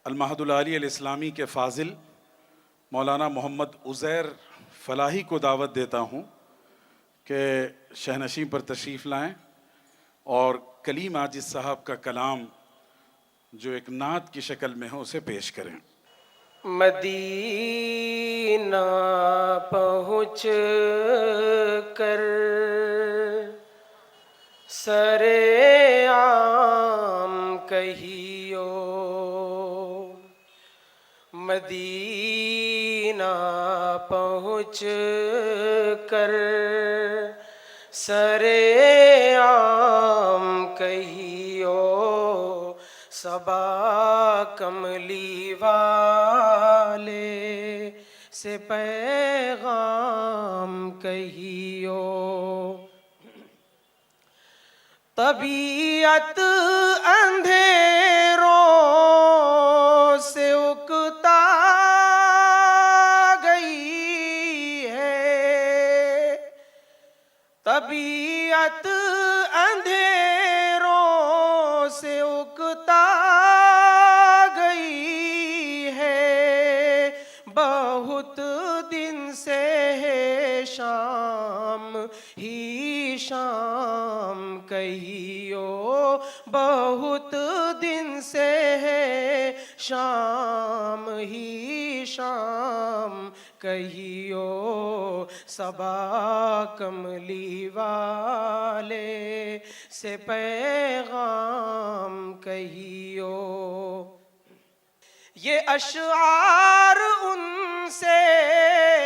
المعہد العالی الاسلامی کے فاضل مولانا محمد عزیر فلاحی کو دعوت دیتا ہوں کہ شہنشین پر تشریف لائیں اور کلیم عاجز صاحب کا کلام جو ایک نعت کی شکل میں ہو اسے پیش کریں۔ مدینہ پہنچ کر سرے عام کہیو، مدینہ پہنچ کر سرے عام کہیو، صبا کملی والے سے پیغام کہیو۔ طبیعت اندھیروں سے اکتا گئی ہے، طبیعت اندھیروں سے اکتا گئی ہے، بہت دن سے ہے شام ہی شام کہیو، بہت دن سے ہے شام ہی شام کہیو، صبا کملی والے سے پیغام کہیو۔ یہ اشعار ان سے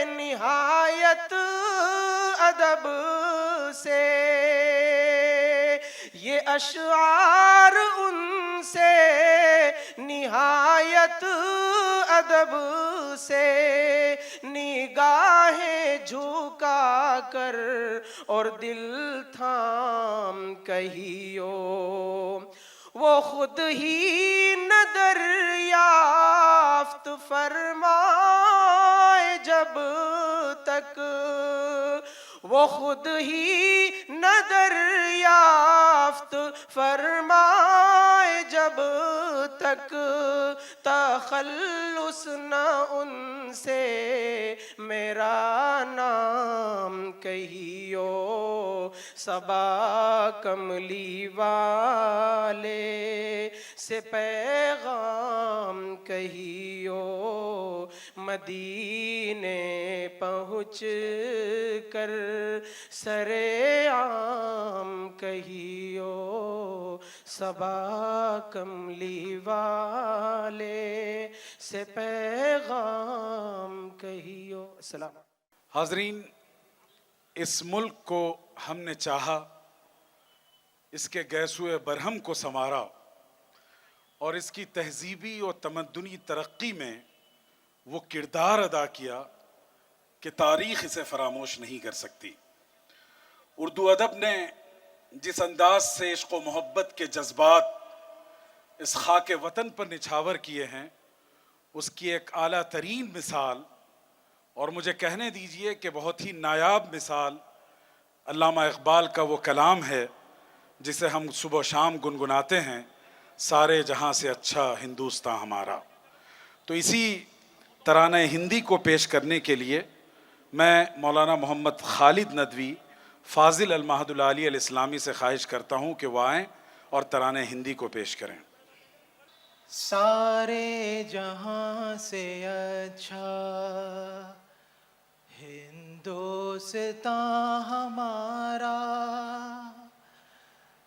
نہایت ادب سے، یہ اشعار ان سے نہایت ادب سے، نگاہیں جھکا کر اور دل تھام کہیو، وہ خود ہی نہ دریافت فرمائے جب تک، وہ خود ہی نہ دریافت فرمائے جب تک، تخلص نہ ان سے میرا نام کہیو، صبا کملی والے سے پیغام کہیو، مدینے پہنچ کر سرے عام کہیو، صبا کملی والے سے پیغام کہیو۔ السلام۔ حاضرین، اس ملک کو ہم نے چاہا، اس کے گیسوئے برہم کو سنوارا اور اس کی تہذیبی اور تمدنی ترقی میں وہ کردار ادا کیا کہ تاریخ اسے فراموش نہیں کر سکتی۔ اردو ادب نے جس انداز سے عشق و محبت کے جذبات اس خاک وطن پر نچھاور کیے ہیں، اس کی ایک اعلیٰ ترین مثال اور مجھے کہنے دیجئے کہ بہت ہی نایاب مثال علامہ اقبال کا وہ کلام ہے جسے ہم صبح و شام گنگناتے ہیں، سارے جہاں سے اچھا ہندوستان ہمارا۔ تو اسی ترانہ ہندی کو پیش کرنے کے لیے میں مولانا محمد خالد ندوی فاضل المعہد العالی الاسلامی سے خواہش کرتا ہوں کہ وہ آئیں اور ترانہ ہندی کو پیش کریں۔ سارے جہاں سے اچھا ہندوستان ہمارا،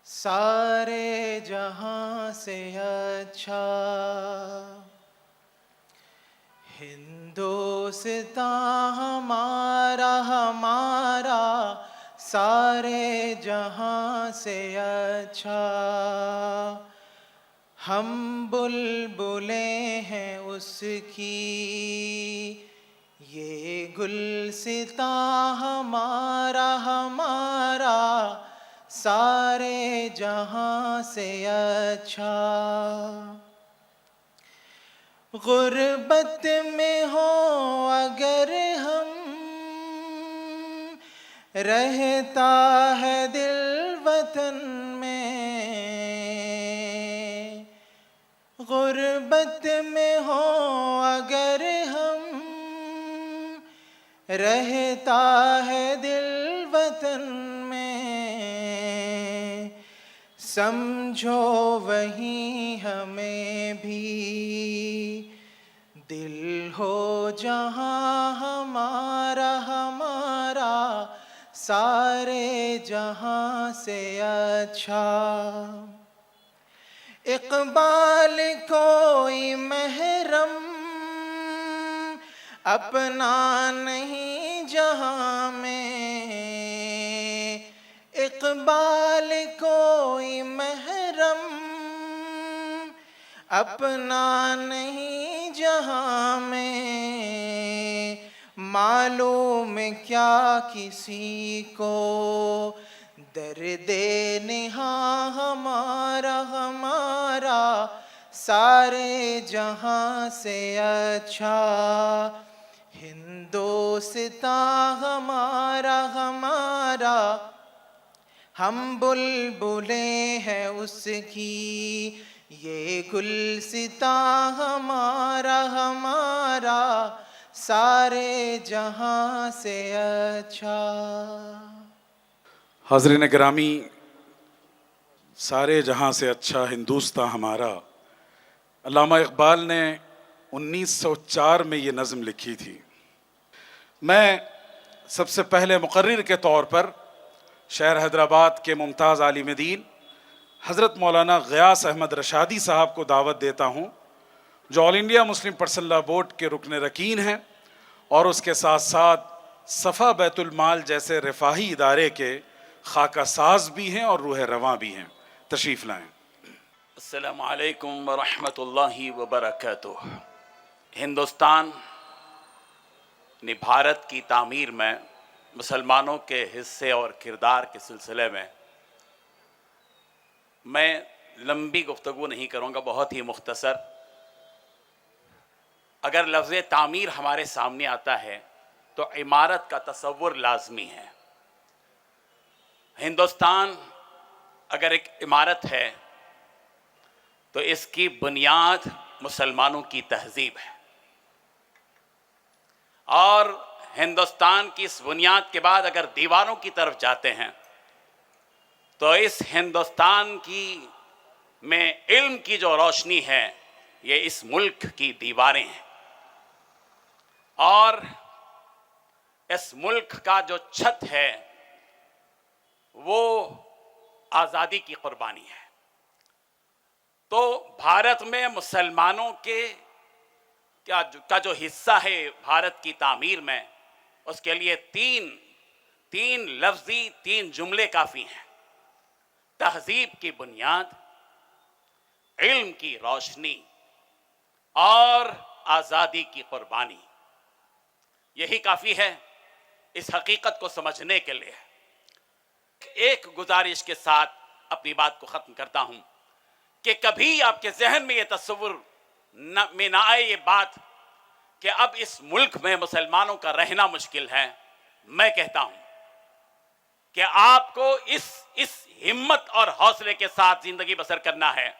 سارے جہاں سے اچھا ہندوستان ہمارا، ہمارا سارے جہاں سے اچھا، ہم بلبلیں ہیں اس کی، یہ گلستان ہمارا، ہمارا سارے جہاں سے اچھا۔ غربت میں ہو اگر ہم، رہتا ہے دل وطن میں، غربت غربت میں ہوں اگر ہم، رہتا ہے دل وطن میں، سمجھو وہیں ہمیں بھی دل ہو جہاں ہمارا ہمارا سارے جہاں سے اچھا۔ اقبال کوئی محرم اپنا نہیں جہاں میں، اقبال کوئی محرم اپنا نہیں جہاں میں، معلوم کیا کسی کو درد نہاں ہمارا ہمارا سارے جہاں سے اچھا۔ ہندوستاں ہمارا ہمارا، ہم بلبلیں ہیں اس کی، یہ گلستاں ہمارا ہمارا سارے جہاں سے اچھا۔ حاضرین گرامی، سارے جہاں سے اچھا ہندوستاں ہمارا، علامہ اقبال نے 1904 میں یہ نظم لکھی تھی۔ میں سب سے پہلے مقرر کے طور پر شہر حیدرآباد کے ممتاز عالم دین حضرت مولانا غیاث احمد رشادی صاحب کو دعوت دیتا ہوں، جو All India Muslim Personal Law Board کے رکن رکین ہیں اور اس کے ساتھ ساتھ صفا بیت المال جیسے رفاہی ادارے کے خاکہ ساز بھی ہیں اور روح رواں بھی ہیں۔ تشریف لائیں۔ السلام علیکم ورحمۃ اللہ وبرکاتہ۔ ہندوستان نے بھارت کی تعمیر میں مسلمانوں کے حصے اور کردار کے سلسلے میں لمبی گفتگو نہیں کروں گا، بہت ہی مختصر۔ اگر لفظ تعمیر ہمارے سامنے آتا ہے تو عمارت کا تصور لازمی ہے۔ ہندوستان اگر ایک عمارت ہے تو اس کی بنیاد مسلمانوں کی تہذیب ہے، اور ہندوستان کی اس بنیاد کے بعد اگر دیواروں کی طرف جاتے ہیں تو اس ہندوستان کی میں علم کی جو روشنی ہے یہ اس ملک کی دیواریں ہیں، اور اس ملک کا جو چھت ہے وہ آزادی کی قربانی ہے۔ تو بھارت میں مسلمانوں کا جو حصہ ہے بھارت کی تعمیر میں، اس کے لیے تین لفظی تین جملے کافی ہیں: تہذیب کی بنیاد، علم کی روشنی اور آزادی کی قربانی۔ یہی کافی ہے اس حقیقت کو سمجھنے کے لیے۔ ایک گزارش کے ساتھ اپنی بات کو ختم کرتا ہوں کہ کبھی آپ کے ذہن میں یہ تصور میں نہ آئے یہ بات کہ اب اس ملک میں مسلمانوں کا رہنا مشکل ہے۔ میں کہتا ہوں کہ آپ کو اس ہمت اور حوصلے کے ساتھ زندگی بسر کرنا ہے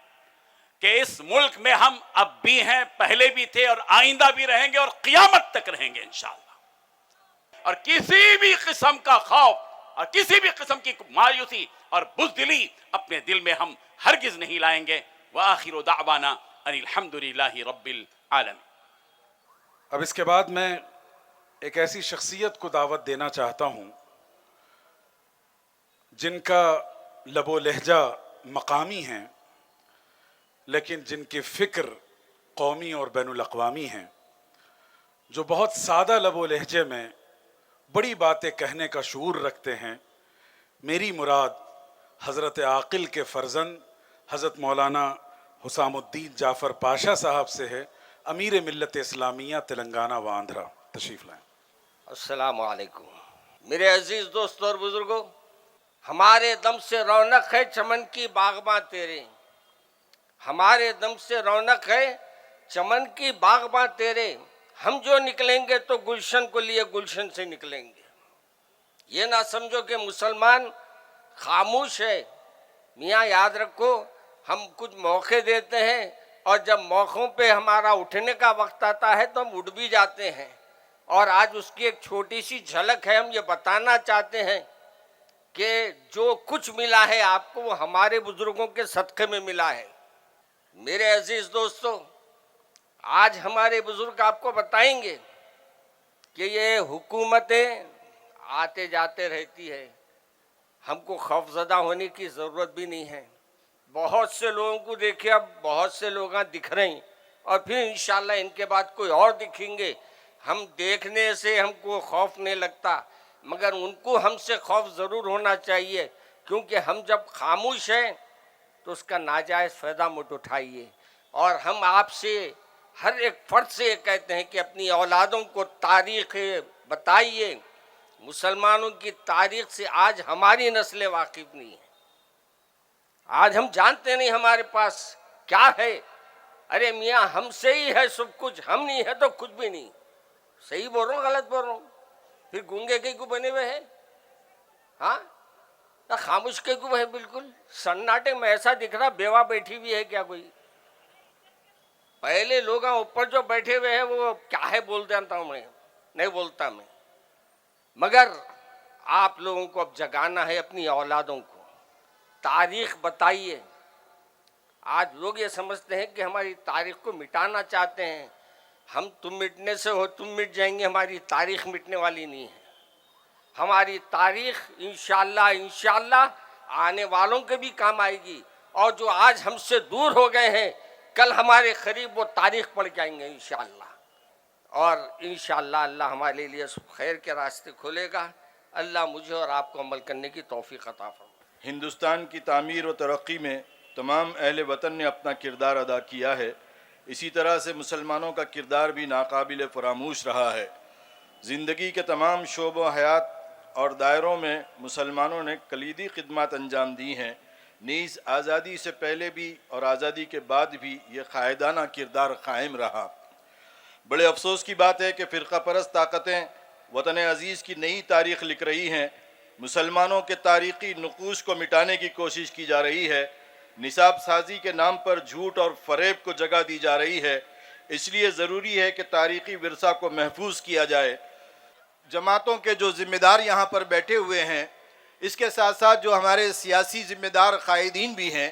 کہ اس ملک میں ہم اب بھی ہیں، پہلے بھی تھے اور آئندہ بھی رہیں گے اور قیامت تک رہیں گے انشاءاللہ۔ اور کسی بھی قسم کا خوف اور کسی بھی قسم کی مایوسی اور بزدلی اپنے دل میں ہم ہرگز نہیں لائیں گے۔ وآخر دعوانا ان الحمدللہ رب العالمین۔ اب اس کے بعد میں ایک ایسی شخصیت کو دعوت دینا چاہتا ہوں جن کا لب و لہجہ مقامی ہیں لیکن جن کی فکر قومی اور بین الاقوامی ہیں، جو بہت سادہ لب و لہجے میں بڑی باتیں کہنے کا شعور رکھتے ہیں۔ میری مراد حضرت عاقل کے فرزند حضرت مولانا حسام الدین جعفر پاشا صاحب سے ہے، امیر ملت اسلامیہ تلنگانہ و آندھرا۔ تشریف لائیں۔ السلام علیکم میرے عزیز دوستوں اور بزرگوں، ہمارے دم سے رونق ہے چمن کی باغباں تیرے، ہمارے دم سے رونق ہے چمن کی باغباں تیرے، ہم جو نکلیں گے تو گلشن کو لیے گلشن سے نکلیں گے۔ یہ نہ سمجھو کہ مسلمان خاموش ہے، میاں یاد رکھو ہم کچھ موقع دیتے ہیں اور جب موقعوں پہ ہمارا اٹھنے کا وقت آتا ہے تو ہم اٹھ بھی جاتے ہیں، اور آج اس کی ایک چھوٹی سی جھلک ہے۔ ہم یہ بتانا چاہتے ہیں کہ جو کچھ ملا ہے آپ کو وہ ہمارے بزرگوں کے صدقے میں ملا ہے۔ میرے عزیز دوستو، آج ہمارے بزرگ آپ کو بتائیں گے کہ یہ حکومتیں آتے جاتے رہتی ہے، ہم کو خوف زدہ ہونے کی ضرورت بھی نہیں ہے۔ بہت سے لوگوں کو دیکھیں، اب بہت سے لوگ دکھ رہے ہیں، اور پھر انشاءاللہ ان کے بعد کوئی اور دکھیں گے۔ ہم دیکھنے سے ہم کو خوف نہیں لگتا، مگر ان کو ہم سے خوف ضرور ہونا چاہیے، کیونکہ ہم جب خاموش ہیں تو اس کا ناجائز فائدہ مت اٹھائیے۔ اور ہم آپ سے ہر ایک فرد سے یہ کہتے ہیں کہ اپنی اولادوں کو تاریخ بتائیے۔ مسلمانوں کی تاریخ سے آج ہماری نسلیں واقف نہیں ہیں، آج ہم جانتے نہیں ہمارے پاس کیا ہے۔ ارے میاں، ہم سے ہی ہے سب کچھ، ہم نہیں ہے تو کچھ بھی نہیں۔ صحیح بول رہا ہوں غلط بول رہا ہوں؟ پھر گونگے کے کیوں بنے ہوئے ہیں؟ ہاں، خاموش کے کیوں ہے؟ بالکل سناٹے میں ایسا دکھ رہا بیوہ بیٹھی ہوئی ہے کیا کوئی؟ پہلے لوگ اوپر جو بیٹھے ہوئے ہیں وہ کیا ہے بولتے ہیں، میں نہیں بولتا میں، مگر آپ لوگوں کو اب جگانا ہے اپنی اولادوں کو۔ تاریخ بتائیے۔ آج لوگ یہ سمجھتے ہیں کہ ہماری تاریخ کو مٹانا چاہتے ہیں۔ ہم تم مٹنے سے ہو، تم مٹ جائیں گے، ہماری تاریخ مٹنے والی نہیں ہے۔ ہماری تاریخ انشاءاللہ آنے والوں کے بھی کام آئے گی، اور جو آج ہم سے دور ہو گئے ہیں کل ہمارے قریب وہ تاریخ پڑھ جائیں گے انشاءاللہ، اور انشاءاللہ اللہ ہمارے لیے خیر کے راستے کھولے گا۔ اللہ مجھے اور آپ کو عمل کرنے کی توفیق عطا فرمائے۔ ہندوستان کی تعمیر و ترقی میں تمام اہل وطن نے اپنا کردار ادا کیا ہے، اسی طرح سے مسلمانوں کا کردار بھی ناقابل فراموش رہا ہے۔ زندگی کے تمام شعبوں حیات اور دائروں میں مسلمانوں نے کلیدی خدمات انجام دی ہیں، نیز آزادی سے پہلے بھی اور آزادی کے بعد بھی یہ قائدانہ کردار قائم رہا۔ بڑے افسوس کی بات ہے کہ فرقہ پرست طاقتیں وطن عزیز کی نئی تاریخ لکھ رہی ہیں، مسلمانوں کے تاریخی نقوش کو مٹانے کی کوشش کی جا رہی ہے، نصاب سازی کے نام پر جھوٹ اور فریب کو جگہ دی جا رہی ہے۔ اس لیے ضروری ہے کہ تاریخی ورثہ کو محفوظ کیا جائے۔ جماعتوں کے جو ذمہ دار یہاں پر بیٹھے ہوئے ہیں، اس کے ساتھ ساتھ جو ہمارے سیاسی ذمہ دار قائدین بھی ہیں،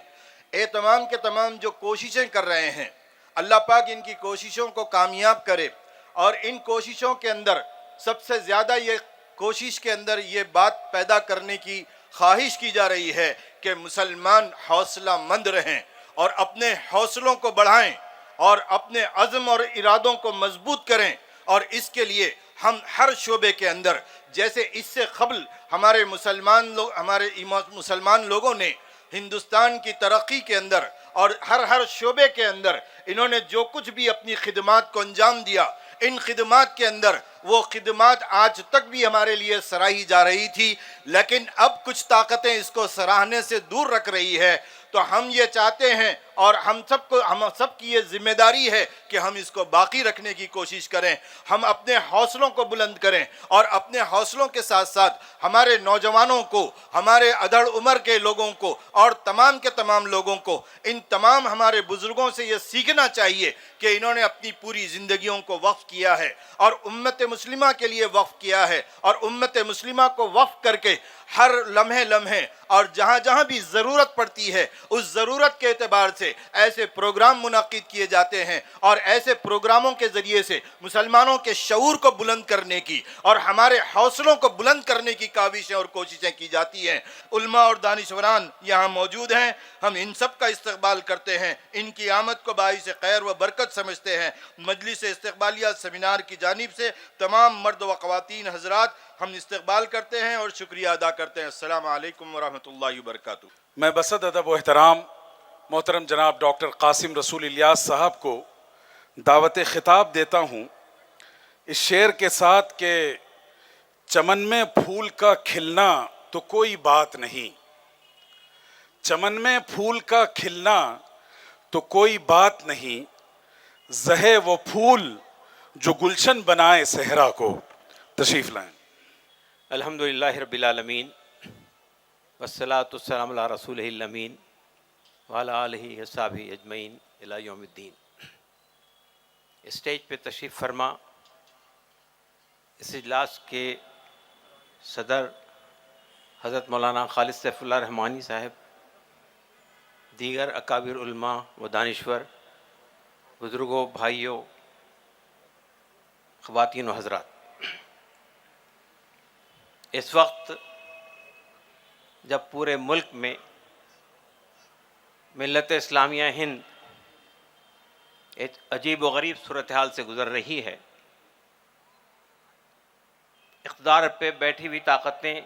یہ تمام کے تمام جو کوششیں کر رہے ہیں، اللہ پاک ان کی کوششوں کو کامیاب کرے۔ اور ان کوششوں کے اندر سب سے زیادہ یہ کوشش کے اندر یہ بات پیدا کرنے کی خواہش کی جا رہی ہے کہ مسلمان حوصلہ مند رہیں اور اپنے حوصلوں کو بڑھائیں اور اپنے عزم اور ارادوں کو مضبوط کریں۔ اور اس کے لیے ہم ہر شعبے کے اندر، جیسے اس سے قبل ہمارے مسلمان لوگوں نے ہندوستان کی ترقی کے اندر اور ہر شعبے کے اندر انہوں نے جو کچھ بھی اپنی خدمات کو انجام دیا، ان خدمات کے اندر وہ خدمات آج تک بھی ہمارے لیے سراہی جا رہی تھی، لیکن اب کچھ طاقتیں اس کو سراہنے سے دور رکھ رہی ہے۔ تو ہم یہ چاہتے ہیں اور ہم سب کی یہ ذمہ داری ہے کہ ہم اس کو باقی رکھنے کی کوشش کریں، ہم اپنے حوصلوں کو بلند کریں، اور اپنے حوصلوں کے ساتھ ساتھ ہمارے نوجوانوں کو، ہمارے ادھڑ عمر کے لوگوں کو اور تمام کے تمام لوگوں کو، ان تمام ہمارے بزرگوں سے یہ سیکھنا چاہیے کہ انہوں نے اپنی پوری زندگیوں کو وقف کیا ہے اور امت مسلمہ کے لیے وقف کیا ہے، اور امت مسلمہ کو وقف کر کے ہر لمحے اور جہاں بھی ضرورت پڑتی ہے اس ضرورت کے اعتبار سے ایسے پروگرام منعقد کیے جاتے ہیں، اور ایسے پروگراموں کے ذریعے سے مسلمانوں کے شعور کو بلند کرنے کی اور ہمارے حوصلوں کو بلند کرنے کی کاوشیں اور کوششیں کی جاتی ہیں۔ علماء اور دانشوران یہاں موجود ہیں، ہم ان سب کا استقبال کرتے ہیں، ان کی آمد کو باعث خیر و برکت سمجھتے ہیں۔ مجلس استقبالیہ سیمینار کی جانب سے تمام مرد و خواتین حضرات ہم استقبال کرتے ہیں اور شکریہ ادا کرتے ہیں۔ السلام علیکم ورحمۃ اللہ وبرکاتہ۔ میں بصد ادب و احترام محترم جناب ڈاکٹر قاسم رسول الیاس صاحب کو دعوت خطاب دیتا ہوں اس شعر کے ساتھ کہ چمن میں پھول کا کھلنا تو کوئی بات نہیں، چمن میں پھول کا کھلنا تو کوئی بات نہیں، زہے وہ پھول جو گلشن بنائے صحرا کو۔ تشریف لائیں۔ الحمدللہ رب العالمین والصلاة والسلام علی رسولہ الامین وعلی آلہ وصحبہ اجمعین الی یوم الدین۔ اسٹیج پہ تشریف فرما اس اجلاس کے صدر حضرت مولانا خالد سیف اللہ رحمانی صاحب، دیگر اکابر علماء و دانشور، بزرگوں، بھائیوں، خواتین و حضرات، اس وقت جب پورے ملک میں ملت اسلامیہ ہند ایک عجیب و غریب صورتحال سے گزر رہی ہے، اقتدار پہ بیٹھی ہوئی طاقتیں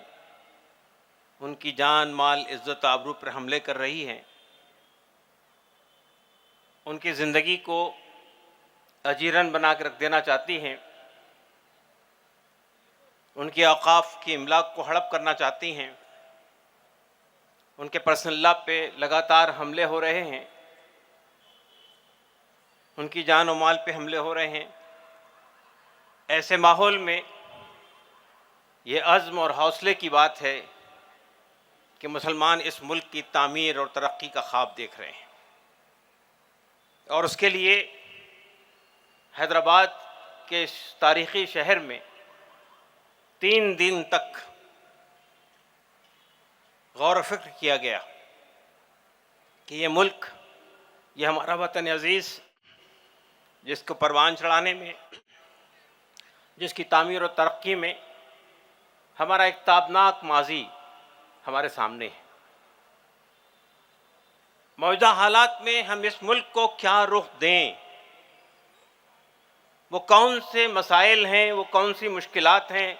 ان کی جان، مال، عزت، آبرو پر حملے کر رہی ہیں، ان کی زندگی کو اجیرن بنا کے رکھ دینا چاہتی ہیں، ان کے اوقاف کی املاک کو ہڑپ کرنا چاہتی ہیں، ان کے پرسنل لا پہ لگاتار حملے ہو رہے ہیں، ان کی جان و مال پہ حملے ہو رہے ہیں۔ ایسے ماحول میں یہ عزم اور حوصلے کی بات ہے کہ مسلمان اس ملک کی تعمیر اور ترقی کا خواب دیکھ رہے ہیں، اور اس کے لیے حیدرآباد کے تاریخی شہر میں 3 دن تک غور و فکر کیا گیا کہ یہ ملک، یہ ہمارا وطن عزیز، جس کو پروان چڑھانے میں، جس کی تعمیر و ترقی میں ہمارا ایک تابناک ماضی ہمارے سامنے ہے، موجودہ حالات میں ہم اس ملک کو کیا رخ دیں، وہ کون سے مسائل ہیں، وہ کون سی مشکلات ہیں،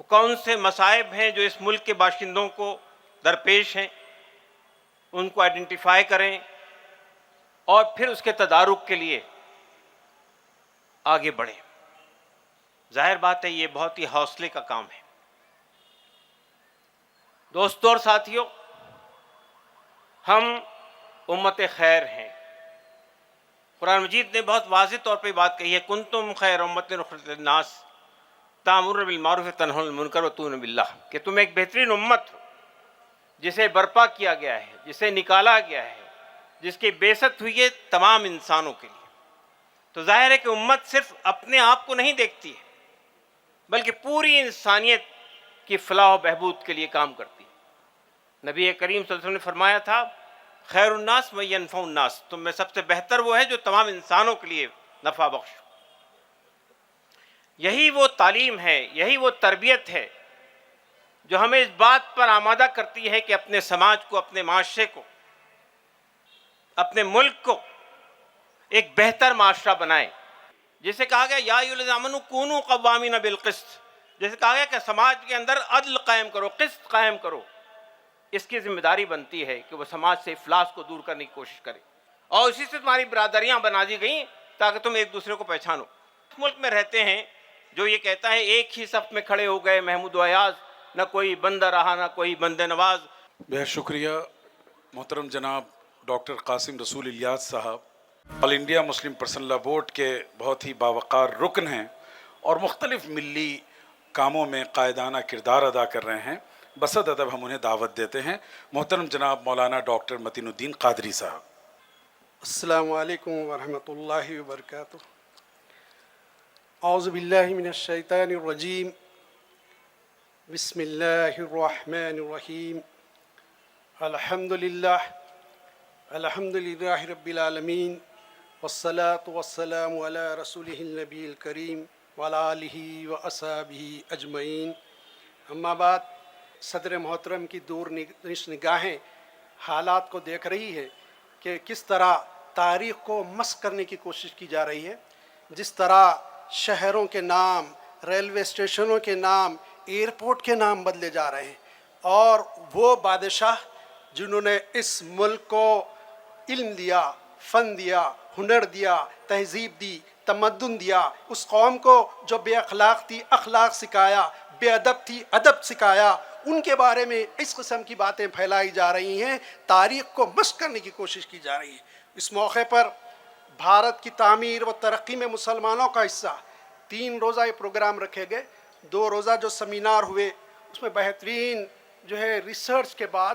وہ کون سے مصائب ہیں جو اس ملک کے باشندوں کو درپیش ہیں، ان کو آئیڈینٹیفائی کریں اور پھر اس کے تدارک کے لیے آگے بڑھیں۔ ظاہر بات ہے یہ بہت ہی حوصلے کا کام ہے۔ دوستوں اور ساتھیوں، ہم امت خیر ہیں۔ قرآن مجید نے بہت واضح طور پہ بات کہی ہے، کنتم خیر امت اخرجت للناس تأمرون بالمعروف وتنہون عن المنکر وتؤمنون باللہ، کہ تم ایک بہترین امت ہو جسے برپا کیا گیا ہے، جسے نکالا گیا ہے، جس کی بعثت ہوئی ہے تمام انسانوں کے لیے۔ تو ظاہر ہے کہ امت صرف اپنے آپ کو نہیں دیکھتی ہے، بلکہ پوری انسانیت کی فلاح و بہبود کے لیے کام کرتی ہے۔ نبی کریم صلی اللہ علیہ وسلم نے فرمایا تھا، خیر الناس من ینفع الناس، تم میں سب سے بہتر وہ ہے جو تمام انسانوں کے لیے نفع بخش۔ یہی وہ تعلیم ہے، یہی وہ تربیت ہے جو ہمیں اس بات پر آمادہ کرتی ہے کہ اپنے سماج کو، اپنے معاشرے کو، اپنے ملک کو ایک بہتر معاشرہ بنائیں۔ جیسے کہا گیا یا ایھا الذین آمنوا کونوا قوامین بالقسط، جیسے کہا گیا کہ سماج کے اندر عدل قائم کرو، قسط قائم کرو۔ اس کی ذمہ داری بنتی ہے کہ وہ سماج سے افلاس کو دور کرنے کی کوشش کرے، اور اسی سے تمہاری برادریاں بنا دی گئیں تاکہ تم ایک دوسرے کو پہچانو۔ اس ملک میں رہتے ہیں جو یہ کہتا ہے ایک ہی صف میں کھڑے ہو گئے محمود و ایاز، نہ کوئی بندہ رہا نہ کوئی بندے نواز۔ بہت شکریہ محترم جناب ڈاکٹر قاسم رسول الیاس صاحب، آل انڈیا مسلم پرسنل لا بورڈ کے بہت ہی باوقار رکن ہیں اور مختلف ملی کاموں میں قائدانہ کردار ادا کر رہے ہیں۔ بصد ادب ہم انہیں دعوت دیتے ہیں۔ محترم جناب مولانا ڈاکٹر متین الدین قادری صاحب۔ السلام علیکم ورحمۃ اللہ وبرکاتہ۔ اعوذ باللہ من الشیطان الرجیم، بسم اللہ الرحمن الرحیم، الحمد للہ رب العالمین، والصلاة والسلام علی رسولہ النبی الکریم وعلی آلہ واصحابہ اجمعین۔ اما بعد، صدر محترم کی دور نگاہیں حالات کو دیکھ رہی ہے کہ کس طرح تاریخ کو مسخ کرنے کی کوشش کی جا رہی ہے، جس طرح شہروں کے نام، ریلوے اسٹیشنوں کے نام، ایئرپورٹ کے نام بدلے جا رہے ہیں، اور وہ بادشاہ جنہوں نے اس ملک کو علم دیا، فن دیا، ہنر دیا، تہذیب دی، تمدن دیا، اس قوم کو جو بے اخلاق تھی اخلاق سکھایا، بے ادب تھی ادب سکھایا، ان کے بارے میں اس قسم کی باتیں پھیلائی جا رہی ہیں، تاریخ کو مسخ کرنے کی کوشش کی جا رہی ہے۔ اس موقع پر بھارت کی تعمیر و ترقی میں مسلمانوں کا حصہ 3 روزہ یہ پروگرام رکھے گئے۔ 2 روزہ جو سیمینار ہوئے اس میں بہترین جو ہے ریسرچ کے بعد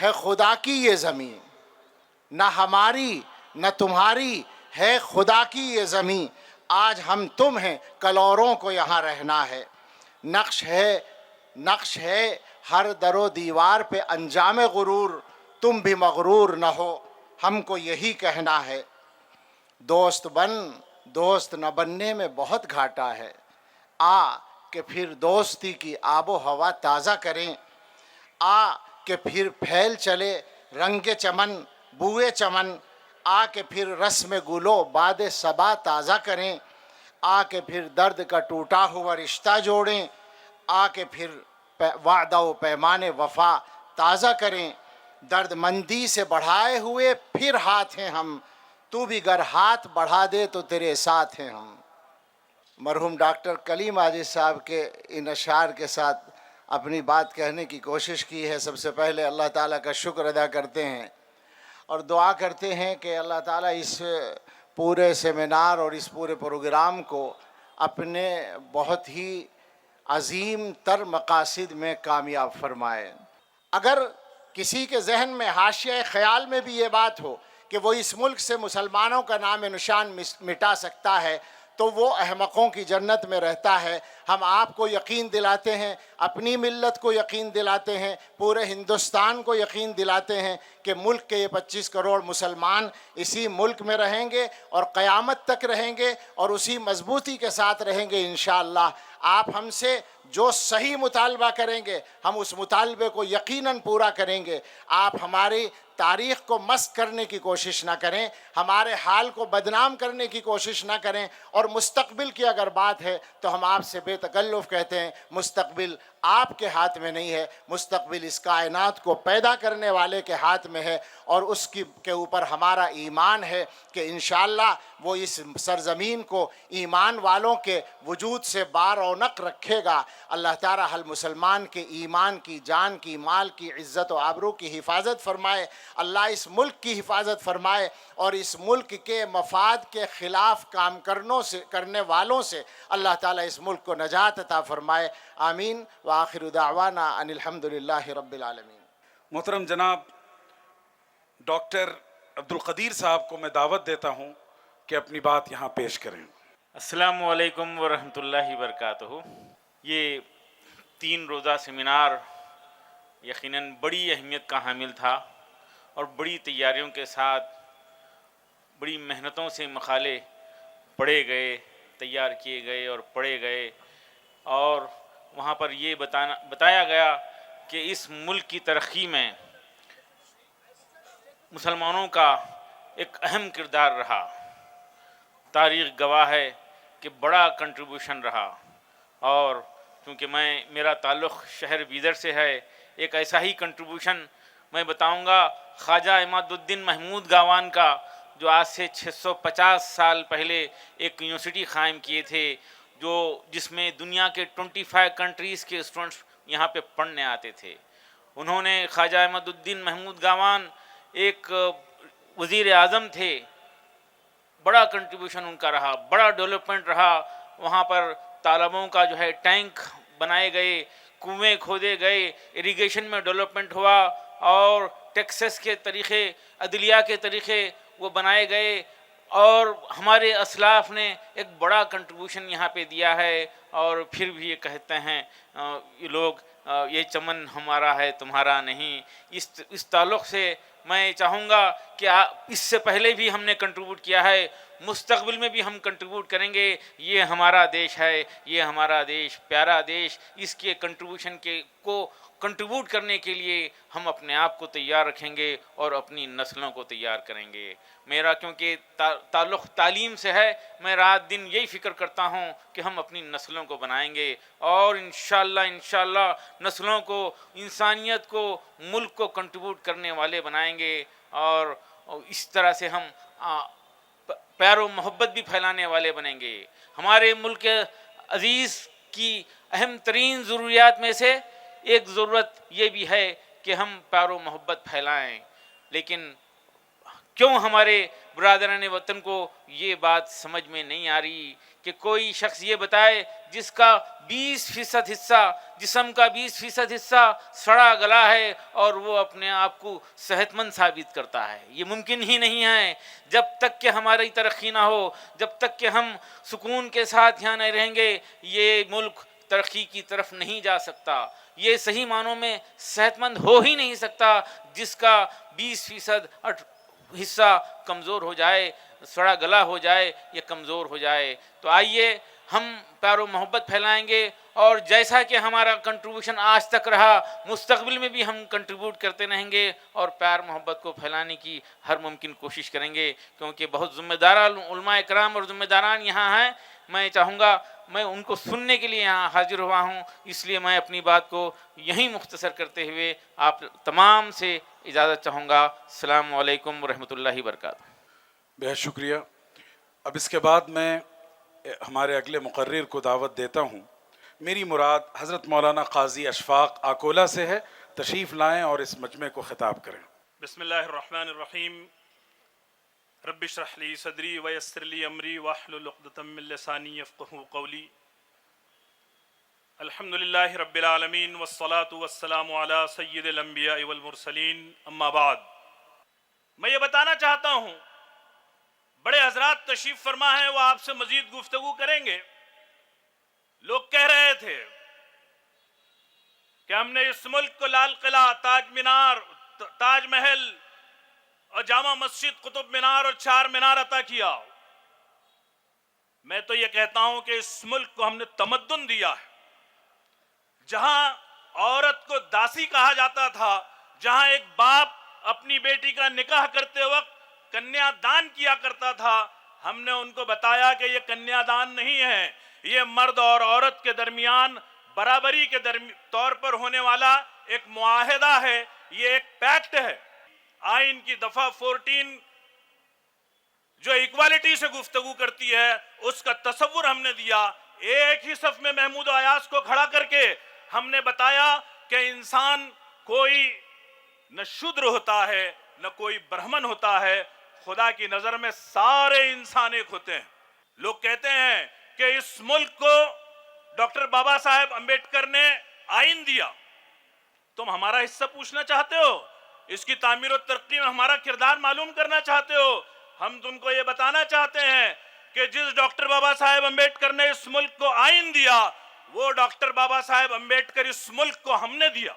ہے خدا کی یہ زمین، نہ ہماری نہ تمہاری ہے خدا کی یہ زمین، آج ہم تم ہیں کل اوروں کو یہاں رہنا ہے، نقش ہے ہر در و دیوار پہ انجام غرور، تم بھی مغرور نہ ہو ہم کو یہی کہنا ہے، دوست بن دوست نہ بننے میں بہت گھاٹا ہے، آ کہ پھر دوستی کی آب و ہوا تازہ کریں، آ کہ پھر پھیل چلے رنگ چمن بوئے چمن، آ کہ پھر رسم گلو باد صبا تازہ کریں، آ کہ پھر درد کا ٹوٹا ہوا رشتہ جوڑیں، آ کہ پھر وعدہ و پیمان وفا تازہ کریں، درد مندی سے بڑھائے ہوئے پھر ہاتھ ہیں ہم، تو بھی گر ہاتھ بڑھا دے تو تیرے ساتھ ہیں ہم۔ مرحوم ڈاکٹر کلیم عاجز صاحب کے ان اشعار کے ساتھ اپنی بات کہنے کی کوشش کی ہے۔ سب سے پہلے اللہ تعالیٰ کا شکر ادا کرتے ہیں اور دعا کرتے ہیں کہ اللہ تعالیٰ اس پورے سیمینار اور اس پورے پروگرام کو اپنے بہت ہی عظیم تر مقاصد میں کامیاب فرمائے۔ اگر کسی کے ذہن میں حاشیہ خیال میں بھی یہ بات ہو کہ وہ اس ملک سے مسلمانوں کا نام نشان مٹا سکتا ہے تو وہ احمقوں کی جنت میں رہتا ہے۔ ہم آپ کو یقین دلاتے ہیں، اپنی ملت کو یقین دلاتے ہیں، پورے ہندوستان کو یقین دلاتے ہیں کہ ملک کے یہ 25 کروڑ مسلمان اسی ملک میں رہیں گے اور قیامت تک رہیں گے اور اسی مضبوطی کے ساتھ رہیں گے انشاءاللہ۔ آپ ہم سے جو صحیح مطالبہ کریں گے ہم اس مطالبے کو یقیناً پورا کریں گے۔ آپ ہماری تاریخ کو مسخ کرنے کی کوشش نہ کریں، ہمارے حال کو بدنام کرنے کی کوشش نہ کریں، اور مستقبل کی اگر بات ہے تو ہم آپ سے بے تکلف کہتے ہیں مستقبل آپ کے ہاتھ میں نہیں ہے، مستقبل اس کائنات کو پیدا کرنے والے کے ہاتھ میں ہے، اور اس کے اوپر ہمارا ایمان ہے کہ انشاءاللہ وہ اس سرزمین کو ایمان والوں کے وجود سے بارونق رکھے گا۔ اللہ تعالیٰ ہر مسلمان کے ایمان کی، جان کی، مال کی، عزت و آبرو کی حفاظت فرمائے، اللہ اس ملک کی حفاظت فرمائے، اور اس ملک کے مفاد کے خلاف کام کرنے والوں سے اللہ تعالیٰ اس ملک کو نجات عطا فرمائے، آمین۔ وآخر دعوانا ان الحمدللہ رب العالمین۔ محترم جناب ڈاکٹر عبدالقدیر صاحب کو میں دعوت دیتا ہوں کہ اپنی بات یہاں پیش کریں۔ السلام علیکم ورحمۃ اللہ وبرکاتہ۔ یہ 3 روزہ سیمینار یقیناً بڑی اہمیت کا حامل تھا اور بڑی تیاریوں کے ساتھ بڑی محنتوں سے مقالے پڑھے گئے، تیار کیے گئے اور پڑھے گئے، اور وہاں پر یہ بتایا گیا کہ اس ملک کی ترقی میں مسلمانوں کا ایک اہم کردار رہا۔ تاریخ گواہ ہے کہ بڑا کنٹریبیوشن رہا، اور چونکہ میرا تعلق شہر بیدر سے ہے، ایک ایسا ہی کنٹریبیوشن میں بتاؤں گا خواجہ عماد الدین محمود گاوان کا، جو آج سے 650 سال پہلے ایک یونیورسٹی قائم کیے تھے، جس میں دنیا کے 25 کنٹریز کے اسٹوڈنٹس یہاں پہ پڑھنے آتے تھے۔ انہوں نے خواجہ عماد الدین محمود گاوان ایک وزیر اعظم تھے، بڑا کنٹریبیوشن ان کا رہا، بڑا ڈیولپمنٹ رہا۔ وہاں پر تالابوں کا ٹینک بنائے گئے، کنویں کھودے گئے، اریگیشن میں ڈیولپمنٹ ہوا، اور ٹیکسس کے طریقے، عدلیہ کے طریقے وہ بنائے گئے، اور ہمارے اسلاف نے ایک بڑا کنٹریبیوشن یہاں پہ دیا ہے، اور پھر بھی یہ کہتے ہیں یہ لوگ یہ چمن ہمارا ہے تمہارا نہیں۔ اس تعلق سے میں چاہوں گا کہ اس سے پہلے بھی ہم نے کنٹریبیوٹ کیا ہے، مستقبل میں بھی ہم کنٹریبیوٹ کریں گے۔ یہ ہمارا دیش ہے، یہ ہمارا دیش، پیارا دیش، اس کے کنٹریبیوشن کو کنٹریبیوٹ کرنے کے لیے ہم اپنے آپ کو تیار رکھیں گے اور اپنی نسلوں کو تیار کریں گے۔ میرا کیونکہ تعلق تعلیم سے ہے، میں رات دن یہی فکر کرتا ہوں کہ ہم اپنی نسلوں کو بنائیں گے، اور انشاءاللہ نسلوں کو، انسانیت کو، ملک کو کنٹریبیوٹ کرنے والے بنائیں گے، اور اس طرح سے ہم پیار و محبت بھی پھیلانے والے بنیں گے۔ ہمارے ملک عزیز کی اہم ترین ضروریات میں سے ایک ضرورت یہ بھی ہے کہ ہم پیار و محبت پھیلائیں، لیکن کیوں ہمارے برادران وطن کو یہ بات سمجھ میں نہیں آ رہی کہ کوئی شخص یہ بتائے جس کا 20% حصہ جسم کا 20% حصہ سڑا گلا ہے اور وہ اپنے آپ کو صحت مند ثابت کرتا ہے؟ یہ ممکن ہی نہیں ہے۔ جب تک کہ ہماری ترقی نہ ہو، جب تک کہ ہم سکون کے ساتھ یہاں نہیں رہیں گے، یہ ملک ترقی کی طرف نہیں جا سکتا۔ یہ صحیح معنوں میں صحت مند ہو ہی نہیں سکتا جس کا 20% حصہ کمزور ہو جائے، سڑا گلا ہو جائے یا کمزور ہو جائے۔ تو آئیے ہم پیار و محبت پھیلائیں گے، اور جیسا کہ ہمارا کنٹریبیوشن آج تک رہا، مستقبل میں بھی ہم کنٹریبیوٹ کرتے رہیں گے اور پیار محبت کو پھیلانے کی ہر ممکن کوشش کریں گے، کیونکہ بہت ذمہ دار علماء اکرام اور ذمہ داران یہاں ہیں۔ میں چاہوں گا، میں ان کو سننے کے لیے یہاں حاضر ہوا ہوں، اس لیے میں اپنی بات کو یہیں مختصر کرتے ہوئے آپ تمام سے اجازت چاہوں گا۔ السلام علیکم ورحمۃ اللہ وبرکاتہ۔ بہت شکریہ۔ اب اس کے بعد میں ہمارے اگلے مقرر کو دعوت دیتا ہوں۔ میری مراد حضرت مولانا قاضی اشفاق آکولہ سے ہے، تشریف لائیں اور اس مجمع کو خطاب کریں۔ بسم اللہ الرحمن الرحیم۔ رب اشرح لی صدری ویسر لی امری واحلل عقدۃ من لسانی یفقہوا قولی۔ الحمد للہ رب العالمین والصلاة والسلام علی سید الانبیاء والمرسلین، اما بعد۔ میں یہ بتانا چاہتا ہوں، بڑے حضرات تشریف فرما ہیں، وہ آپ سے مزید گفتگو کریں گے۔ لوگ کہہ رہے تھے کہ ہم نے اس ملک کو لال قلعہ، تاج مینار، تاج محل اور جامع مسجد، قطب مینار اور چار مینار عطا کیا۔ میں تو یہ کہتا ہوں کہ اس ملک کو ہم نے تمدن دیا ہے۔ جہاں عورت کو داسی کہا جاتا تھا، جہاں ایک باپ اپنی بیٹی کا نکاح کرتے وقت کنیا دان کیا کرتا تھا، ہم نے ان کو بتایا کہ یہ کنیا دان نہیں ہے، یہ مرد اور عورت کے درمیان برابری کے طور پر ہونے والا ایک معاہدہ ہے، یہ ایک پیکٹ ہے۔ آئین کی دفعہ 14 جو ایکوالٹی سے گفتگو کرتی ہے، اس کا تصور ہم نے دیا۔ ایک ہی صف میں محمود و ایاز کو کھڑا کر کے ہم نے بتایا کہ انسان کوئی نہ شودر ہوتا ہے نہ کوئی برہمن ہوتا ہے، خدا کی نظر میں سارے انسان ایک ہوتے ہیں۔ لوگ کہتے ہیں کہ اس ملک کو ڈاکٹر بابا صاحب امبیڈکر نے آئین دیا، تم ہمارا حصہ پوچھنا چاہتے ہو؟ اس کی تعمیر و ترقی میں ہمارا کردار معلوم کرنا چاہتے ہو؟ ہم تم کو یہ بتانا چاہتے ہیں کہ جس ڈاکٹر بابا صاحب امبیڈکر نے اس ملک کو آئین دیا، وہ ڈاکٹر بابا صاحب امبیڈکر اس ملک کو ہم نے دیا۔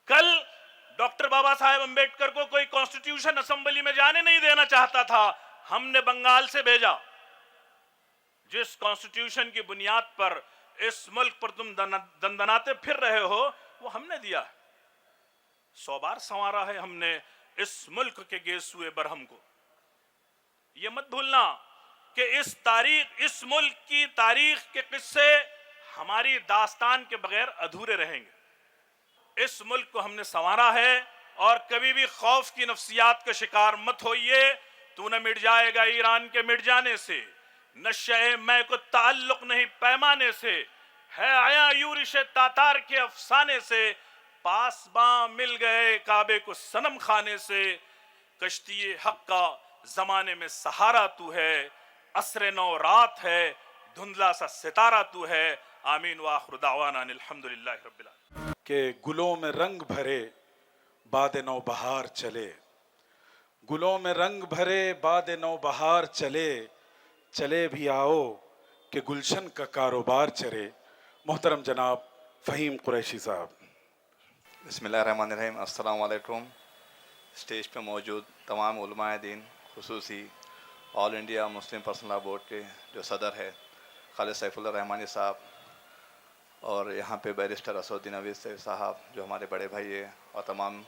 کل ڈاکٹر بابا صاحب امبیڈکر کو کوئی کانسٹیٹیوشن اسمبلی میں جانے نہیں دینا چاہتا تھا، ہم نے بنگال سے بھیجا۔ جس کانسٹیٹیوشن کی بنیاد پر اس ملک پر تم دندناتے پھر رہے ہو، وہ ہم نے دیا ہے۔ 100 بار سنوارا ہے ہم نے اس ملک کے گیسوئے برہم کو۔ یہ مت بھولنا کہ اس ملک کی تاریخ کے قصے ہماری داستان کے بغیر ادھورے رہیں گے۔ اس ملک کو ہم نے سنوارا ہے، اور کبھی بھی خوف کی نفسیات کا شکار مت ہوئیے۔ تو نہ مٹ جائے گا ایران کے مٹ جانے سے، نہ شہ میں کو تعلق نہیں پیمانے سے، ہے آیا یورش تاتار کے افسانے سے، پاسباں مل گئے کعبے کو صنم خانے سے، کشتی حق کا زمانے میں سہارا تو ہے، عصر نو رات ہے، دھندلا سا ستارہ تو ہے۔ آمین وآخر دعوانا الحمدللہ رب العالمین۔ کہ گلوں میں رنگ بھرے باد نو بہار چلے، گلوں میں رنگ بھرے باد نو بہار چلے، چلے بھی آؤ کہ گلشن کا کاروبار چلے۔ محترم جناب فہیم قریشی صاحب۔ بسم اللہ الرحمن الرحیم۔ السلام علیکم۔ اسٹیج پہ موجود تمام علماء دین، خصوصی آل انڈیا مسلم پرسنل لا بورڈ کے جو صدر ہے خالد سیف اللہ رحمانی صاحب، اور یہاں پہ بیرسٹر اسدالدین اویس صاحب جو ہمارے بڑے بھائی ہیں، اور تمام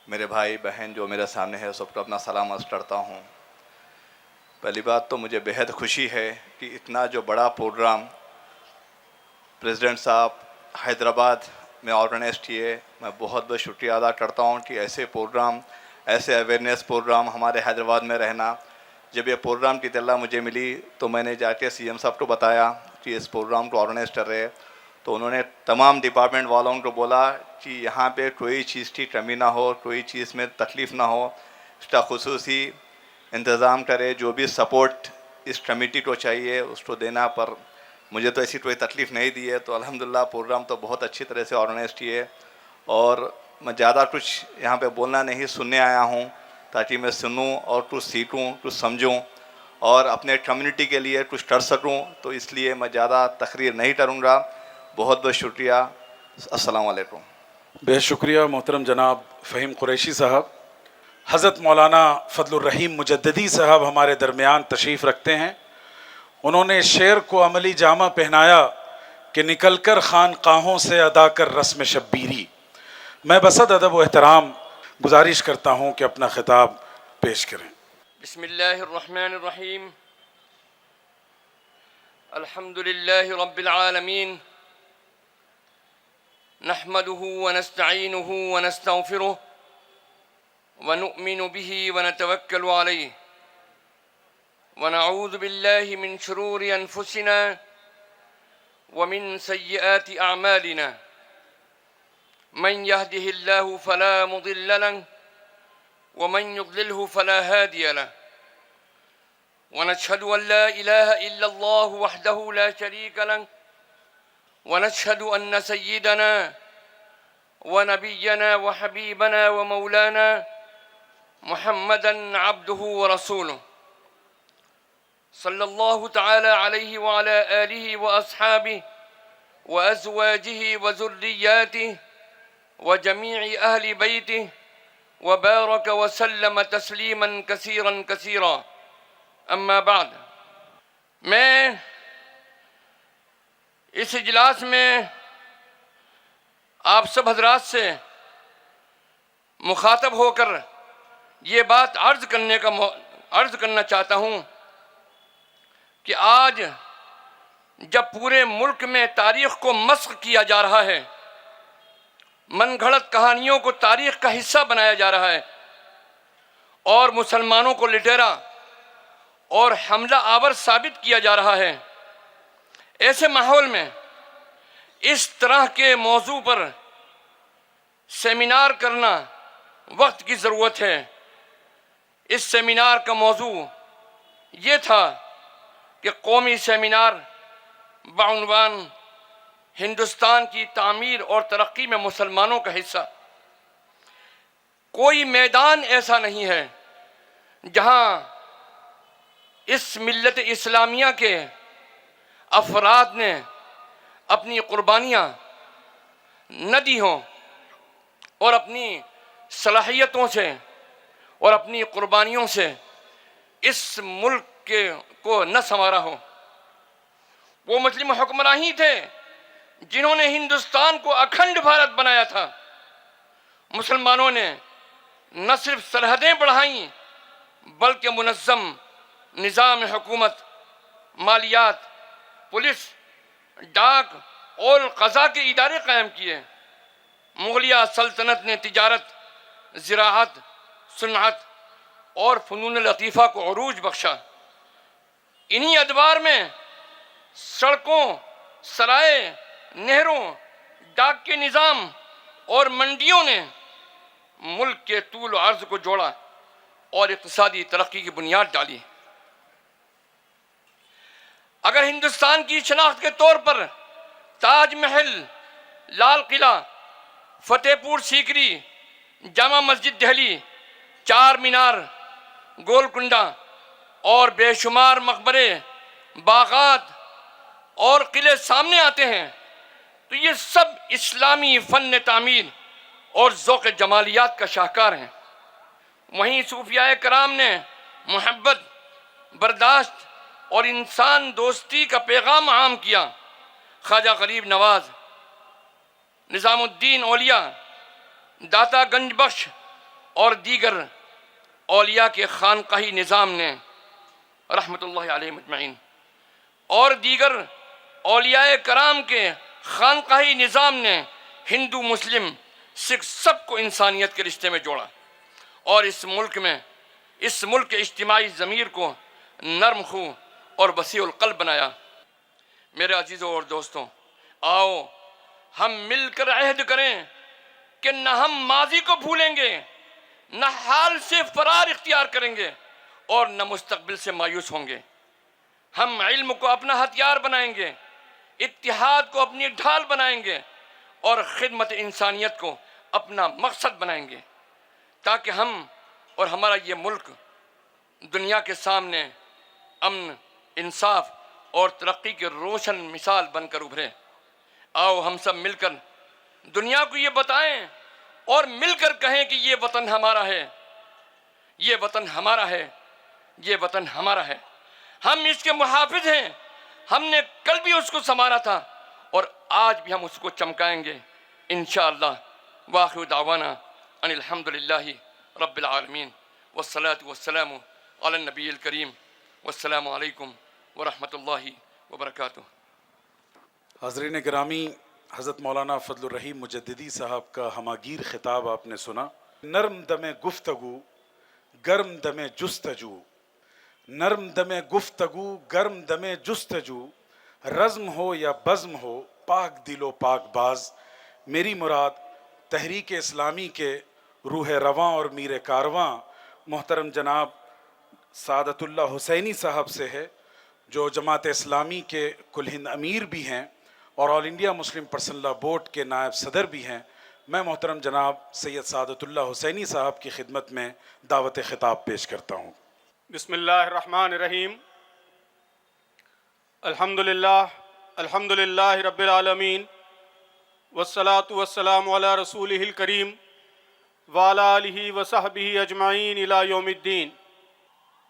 میرے بھائی بہن جو میرے سامنے ہے، سب کو اپنا سلام عرض کرتا ہوں۔ پہلی بات تو مجھے بہت خوشی ہے کہ اتنا جو بڑا پروگرام پریزیڈنٹ صاحب حیدرآباد میں آرگنائز کیے، میں بہت بہت شکریہ ادا کرتا ہوں کہ ایسے پروگرام، ایسے اویئرنیس پروگرام ہمارے حیدرآباد میں رہنا۔ جب یہ پروگرام کی اطلاع مجھے ملی تو میں نے جا کے سی ایم صاحب کو بتایا کہ اس پروگرام کو آرگنائز کر رہے، تو انہوں نے تمام ڈپارٹمنٹ والوں کو بولا کہ یہاں پہ کوئی چیز کی کمی نہ ہو، کوئی چیز میں تکلیف نہ ہو، اس کا خصوصی انتظام کرے. جو بھی سپورٹ اس کمیٹی کو چاہیے اس کو دینا. پر مجھے تو ایسی کوئی تکلیف نہیں دی ہے, تو الحمدللہ پروگرام تو بہت اچھی طرح سے آرگنائز کیے. اور میں زیادہ کچھ یہاں پہ بولنا نہیں, سننے آیا ہوں تاکہ میں سنوں اور کچھ سیکھوں, کچھ سمجھوں اور اپنے کمیونٹی کے لیے کچھ کر سکوں. تو اس لیے میں زیادہ تقریر نہیں کروں گا. بہت بہت شکریہ. السلام علیکم. بے شکریہ محترم جناب فہیم قریشی صاحب. حضرت مولانا فضل الرحیم مجددی صاحب ہمارے درمیان تشریف رکھتے ہیں. انہوں نے شعر کو عملی جامہ پہنایا کہ نکل کر خانقاہوں سے ادا کر رسم شبیری. میں بصد ادب و احترام گزارش کرتا ہوں کہ اپنا خطاب پیش کریں. بسم اللہ الرحمن الرحیم. الحمد للہ رب العالمین. نحمده ونستعینه ونستغفره ونؤمن به ونتوکل علیہ ونعوذ باللہ من شرور انفسنا ومن سیئات اعمالنا. من يهده الله فلا مضل له ومن يضلله فلا هادي له. ونشهد أن لا إله إلا الله وحده لا شريك له ونشهد أن سيدنا ونبينا وحبيبنا ومولانا محمدا عبده ورسوله صلى الله تعالى عليه وعلى آله وأصحابه وأزواجه وذرياته وجميع أهل بيته وبارك وسلم تسلیما کثیرا کثیرا. اما بعد. میں اس اجلاس میں آپ سب حضرات سے مخاطب ہو کر یہ بات عرض کرنا چاہتا ہوں کہ آج جب پورے ملک میں تاریخ کو مسخ کیا جا رہا ہے, من گھڑت کہانیوں کو تاریخ کا حصہ بنایا جا رہا ہے اور مسلمانوں کو لٹیرا اور حملہ آور ثابت کیا جا رہا ہے, ایسے ماحول میں اس طرح کے موضوع پر سیمینار کرنا وقت کی ضرورت ہے. اس سیمینار کا موضوع یہ تھا کہ قومی سیمینار بعنوان ہندوستان کی تعمیر اور ترقی میں مسلمانوں کا حصہ. کوئی میدان ایسا نہیں ہے جہاں اس ملت اسلامیہ کے افراد نے اپنی قربانیاں نہ دی ہوں اور اپنی صلاحیتوں سے اور اپنی قربانیوں سے اس ملک کو نہ سنوارا ہو. وہ مسلم حکمراں ہی تھے جنہوں نے ہندوستان کو اکھنڈ بھارت بنایا تھا. مسلمانوں نے نہ صرف سرحدیں بڑھائیں بلکہ منظم نظام حکومت, مالیات, پولیس, ڈاک اور قضاء کے ادارے قائم کیے. مغلیہ سلطنت نے تجارت, زراعت, صنعت اور فنون لطیفہ کو عروج بخشا. انہی ادوار میں سڑکوں, سرائے, نہروں, ڈاک کے نظام اور منڈیوں نے ملک کے طول و عرض کو جوڑا اور اقتصادی ترقی کی بنیاد ڈالی. اگر ہندوستان کی شناخت کے طور پر تاج محل, لال قلعہ, فتح پور سیکری, جامع مسجد دہلی, چار مینار, گولکنڈہ اور بے شمار مقبرے, باغات اور قلعے سامنے آتے ہیں تو یہ سب اسلامی فن تعمیر اور ذوق جمالیات کا شاہکار ہیں. وہیں صوفیاء کرام نے محبت, برداشت اور انسان دوستی کا پیغام عام کیا. خواجہ غریب نواز, نظام الدین اولیاء, داتا گنج بخش اور دیگر اولیاء کے خانقاہی نظام نے رحمت اللہ علیہ مجمعین اور دیگر اولیاء کرام کے خانقاہی نظام نے ہندو, مسلم, سکھ سب کو انسانیت کے رشتے میں جوڑا اور اس ملک کے اجتماعی ضمیر کو نرم خو اور وسیع القلب بنایا. میرے عزیزوں اور دوستوں, آؤ ہم مل کر عہد کریں کہ نہ ہم ماضی کو بھولیں گے نہ حال سے فرار اختیار کریں گے اور نہ مستقبل سے مایوس ہوں گے۔ ہم علم کو اپنا ہتھیار بنائیں گے، اتحاد کو اپنی ڈھال بنائیں گے اور خدمت انسانیت کو اپنا مقصد بنائیں گے، تاکہ ہم اور ہمارا یہ ملک دنیا کے سامنے امن، انصاف اور ترقی کی روشن مثال بن کر ابھرے۔ آؤ ہم سب مل کر دنیا کو یہ بتائیں اور مل کر کہیں کہ یہ وطن ہمارا ہے، یہ وطن ہمارا ہے، یہ وطن ہمارا ہے۔ ہم اس کے محافظ ہیں، ہم نے کل بھی اس کو سنبھالا تھا اور آج بھی ہم اس کو چمکائیں گے انشاءاللہ۔ وآخر دعوانا ان الحمدللہ رب العالمین والصلاة والسلام علی النبی الکریم والسلام علیکم ورحمۃ اللہ وبرکاتہ۔ حاضرین گرامی، حضرت مولانا فضل الرحیم مجددی صاحب کا ہماگیر خطاب آپ نے سنا۔ نرم دم گفتگو گرم دم جستجو، نرم دم گفتگو گرم دم جستجو، رزم ہو یا بزم ہو پاک دل و پاک باز، میری مراد تحریک اسلامی کے روح رواں اور میر کارواں محترم جناب سعادت اللہ حسینی صاحب سے ہے، جو جماعت اسلامی کے کل ہند امیر بھی ہیں اور آل انڈیا مسلم پرسنل لا بورڈ کے نائب صدر بھی ہیں۔ میں محترم جناب سید سعادت اللہ حسینی صاحب کی خدمت میں دعوت خطاب پیش کرتا ہوں۔ بسم اللہ الرحمن الرحیم۔ الحمدللہ رب العالمین والصلاة والسلام علی رسولہ الکریم وعلی آلہ وصحبہ اجمعین الی یوم الدین۔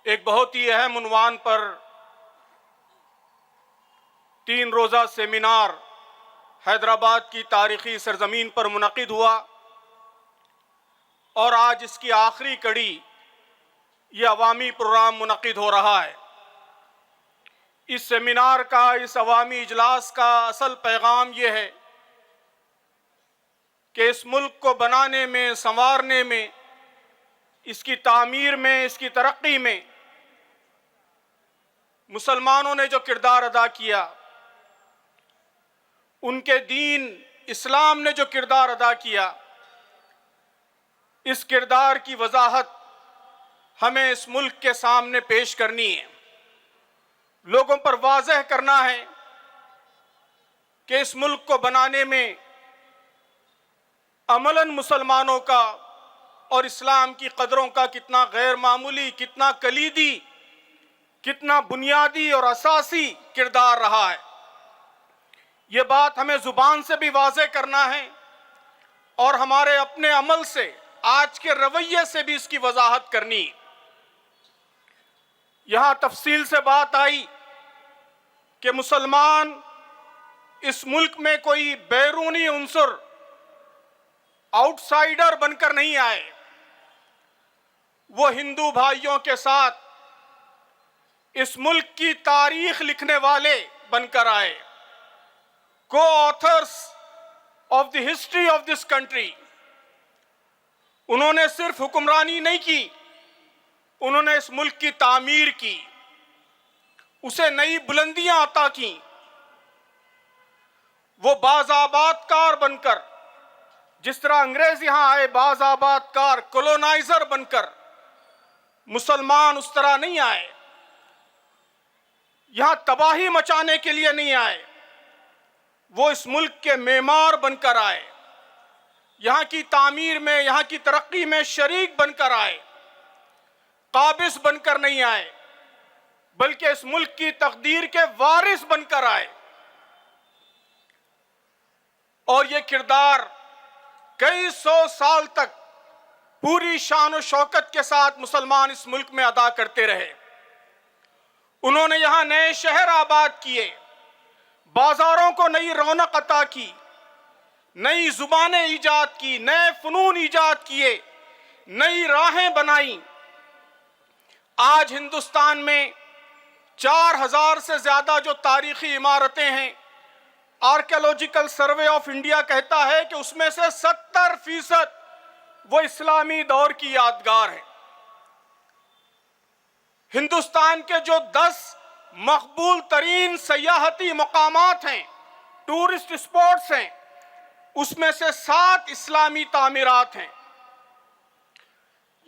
ایک بہت ہی اہم عنوان پر 3 روزہ سیمینار حیدرآباد کی تاریخی سرزمین پر منعقد ہوا اور آج اس کی آخری کڑی یہ عوامی پروگرام منعقد ہو رہا ہے۔ اس سیمینار کا، اس عوامی اجلاس کا اصل پیغام یہ ہے کہ اس ملک کو بنانے میں، سنوارنے میں، اس کی تعمیر میں، اس کی ترقی میں مسلمانوں نے جو کردار ادا کیا، ان کے دین اسلام نے جو کردار ادا کیا، اس کردار کی وضاحت ہمیں اس ملک کے سامنے پیش کرنی ہے، لوگوں پر واضح کرنا ہے کہ اس ملک کو بنانے میں عملاً مسلمانوں کا اور اسلام کی قدروں کا کتنا غیر معمولی، کتنا کلیدی، کتنا بنیادی اور اساسی کردار رہا ہے۔ یہ بات ہمیں زبان سے بھی واضح کرنا ہے اور ہمارے اپنے عمل سے، آج کے رویے سے بھی اس کی وضاحت کرنی۔ یہاں تفصیل سے بات آئی کہ مسلمان اس ملک میں کوئی بیرونی عنصر، آؤٹ سائیڈر بن کر نہیں آئے، وہ ہندو بھائیوں کے ساتھ اس ملک کی تاریخ لکھنے والے بن کر آئے، کو authors of the history of this country. انہوں نے صرف حکمرانی نہیں کی، انہوں نے اس ملک کی تعمیر کی، اسے نئی بلندیاں عطا کی۔ وہ باز آباد کار بن کر، جس طرح انگریز یہاں آئے باز آباد کار، کولونائزر بن کر، مسلمان اس طرح نہیں آئے، یہاں تباہی مچانے کے لیے نہیں آئے، وہ اس ملک کے معمار بن کر آئے، یہاں کی تعمیر میں، یہاں کی ترقی میں شریک بن کر آئے، قابض بن کر نہیں آئے، بلکہ اس ملک کی تقدیر کے وارث بن کر آئے۔ اور یہ کردار کئی 100 سال تک پوری شان و شوکت کے ساتھ مسلمان اس ملک میں ادا کرتے رہے۔ انہوں نے یہاں نئے شہر آباد کیے، بازاروں کو نئی رونق عطا کی، نئی زبانیں ایجاد کی، نئے فنون ایجاد کیے، نئی راہیں بنائیں۔ آج ہندوستان میں 4000 سے زیادہ جو تاریخی عمارتیں ہیں، آرکیالوجیکل سروے آف انڈیا کہتا ہے کہ اس میں سے 70% وہ اسلامی دور کی یادگار ہیں۔ ہندوستان کے جو 10 مقبول ترین سیاحتی مقامات ہیں، ٹورسٹ اسپاٹس ہیں، اس میں سے 7 اسلامی تعمیرات ہیں۔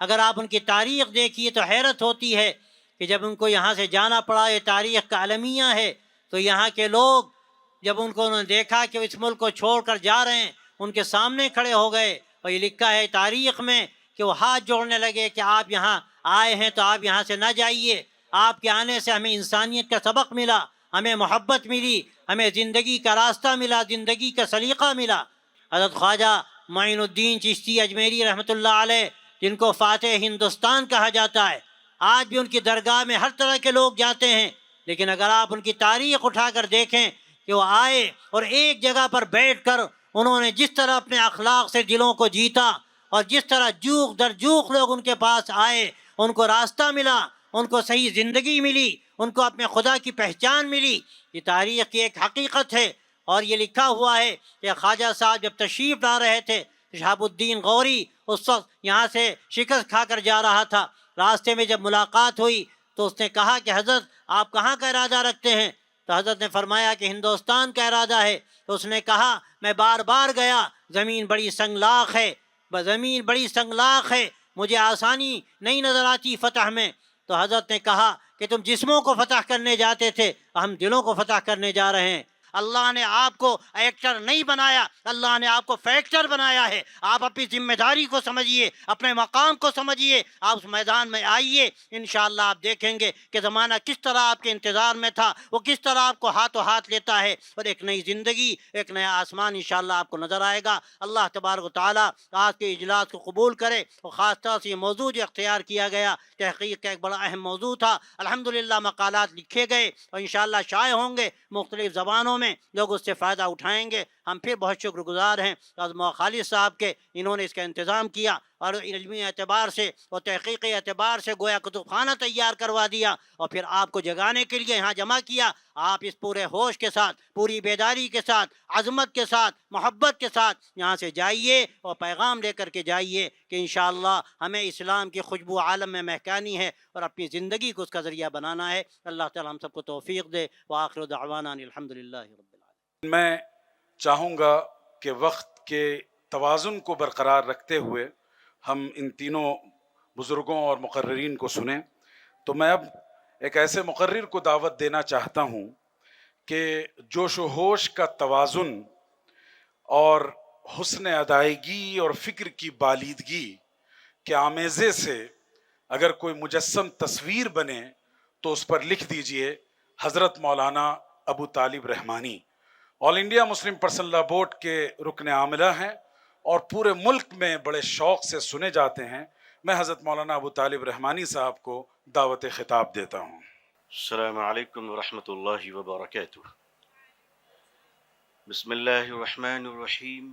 اگر آپ ان کی تاریخ دیکھیے تو حیرت ہوتی ہے کہ جب ان کو یہاں سے جانا پڑا، یہ تاریخ کا المیہ ہے، تو یہاں کے لوگ جب ان کو انہوں نے دیکھا کہ وہ اس ملک کو چھوڑ کر جا رہے ہیں، ان کے سامنے کھڑے ہو گئے، اور یہ لکھا ہے تاریخ میں کہ وہ ہاتھ جوڑنے لگے کہ آپ یہاں آئے ہیں تو آپ یہاں سے نہ جائیے، آپ کے آنے سے ہمیں انسانیت کا سبق ملا، ہمیں محبت ملی، ہمیں زندگی کا راستہ ملا، زندگی کا سلیقہ ملا۔ حضرت خواجہ معین الدین چشتی اجمیری رحمۃ اللہ علیہ، جن کو فاتح ہندوستان کہا جاتا ہے، آج بھی ان کی درگاہ میں ہر طرح کے لوگ جاتے ہیں، لیکن اگر آپ ان کی تاریخ اٹھا کر دیکھیں کہ وہ آئے اور ایک جگہ پر بیٹھ کر انہوں نے جس طرح اپنے اخلاق سے دلوں کو جیتا، اور جس طرح جوق در جوق لوگ ان کے پاس آئے، ان کو راستہ ملا، ان کو صحیح زندگی ملی، ان کو اپنے خدا کی پہچان ملی، یہ تاریخ کی ایک حقیقت ہے۔ اور یہ لکھا ہوا ہے کہ خواجہ صاحب جب تشریف لا رہے تھے، شہاب الدین غوری اس وقت یہاں سے شکست کھا کر جا رہا تھا، راستے میں جب ملاقات ہوئی تو اس نے کہا کہ حضرت آپ کہاں کا ارادہ رکھتے ہیں؟ تو حضرت نے فرمایا کہ ہندوستان کا ارادہ ہے۔ تو اس نے کہا میں بار بار گیا، زمین بڑی سنگلاخ ہے، زمین بڑی سنگلاخ ہے، مجھے آسانی نہیں نظر آتی فتح میں۔ تو حضرت نے کہا کہ تم جسموں کو فتح کرنے جاتے تھے، ہم دلوں کو فتح کرنے جا رہے ہیں۔ اللہ نے آپ کو ایکٹر نہیں بنایا، اللہ نے آپ کو فیکٹر بنایا ہے۔ آپ اپنی ذمہ داری کو سمجھیے، اپنے مقام کو سمجھیے، آپ اس میدان میں آئیے، انشاءاللہ آپ دیکھیں گے کہ زمانہ کس طرح آپ کے انتظار میں تھا، وہ کس طرح آپ کو ہاتھوں ہاتھ لیتا ہے، اور ایک نئی زندگی، ایک نیا آسمان انشاءاللہ آپ کو نظر آئے گا۔ اللہ تبارک و تعالیٰ آج کے اجلاس کو قبول کرے، اور خاص طور سے یہ موضوع جو اختیار کیا گیا تحقیق کا ایک بڑا اہم موضوع تھا، الحمدللہ مقالات لکھے گئے اور انشاءاللہ شائع ہوں گے مختلف زبانوں میں، لوگ اس سے فائدہ اٹھائیں گے۔ ہم پھر بہت شکر گزار ہیں عظمہ خالد صاحب کے، انہوں نے اس کا انتظام کیا اور علمی اعتبار سے اور تحقیقی اعتبار سے گویا کتب خانہ تیار کروا دیا، اور پھر آپ کو جگانے کے لیے یہاں جمع کیا۔ آپ اس پورے ہوش کے ساتھ، پوری بیداری کے ساتھ، عظمت کے ساتھ، محبت کے ساتھ یہاں سے جائیے اور پیغام لے کر کے جائیے کہ انشاءاللہ ہمیں اسلام کی خوشبو عالم میں مہکانی ہے اور اپنی زندگی کو اس کا ذریعہ بنانا ہے۔ اللہ تعالی ہم سب کو توفیق دے۔ وآخر دعوانا الحمدللہ رب العالمین۔ میں چاہوں گا کہ وقت کے توازن کو برقرار رکھتے ہوئے ہم ان تینوں بزرگوں اور مقررین کو سنیں، تو میں اب ایک ایسے مقرر کو دعوت دینا چاہتا ہوں کہ جوش و ہوش کا توازن اور حسن ادائیگی اور فکر کی بالیدگی کے آمیزے سے اگر کوئی مجسم تصویر بنے تو اس پر لکھ دیجئے حضرت مولانا ابو طالب رحمانی۔ آل انڈیا مسلم پرسنل لا بورڈ کے رکن عاملہ ہیں اور پورے ملک میں بڑے شوق سے سنے جاتے ہیں۔ میں حضرت مولانا ابو طالب رحمانی صاحب کو دعوت خطاب دیتا ہوں۔ السلام علیکم ورحمۃ اللہ وبرکاتہ۔ بسم اللہ الرحمن الرحیم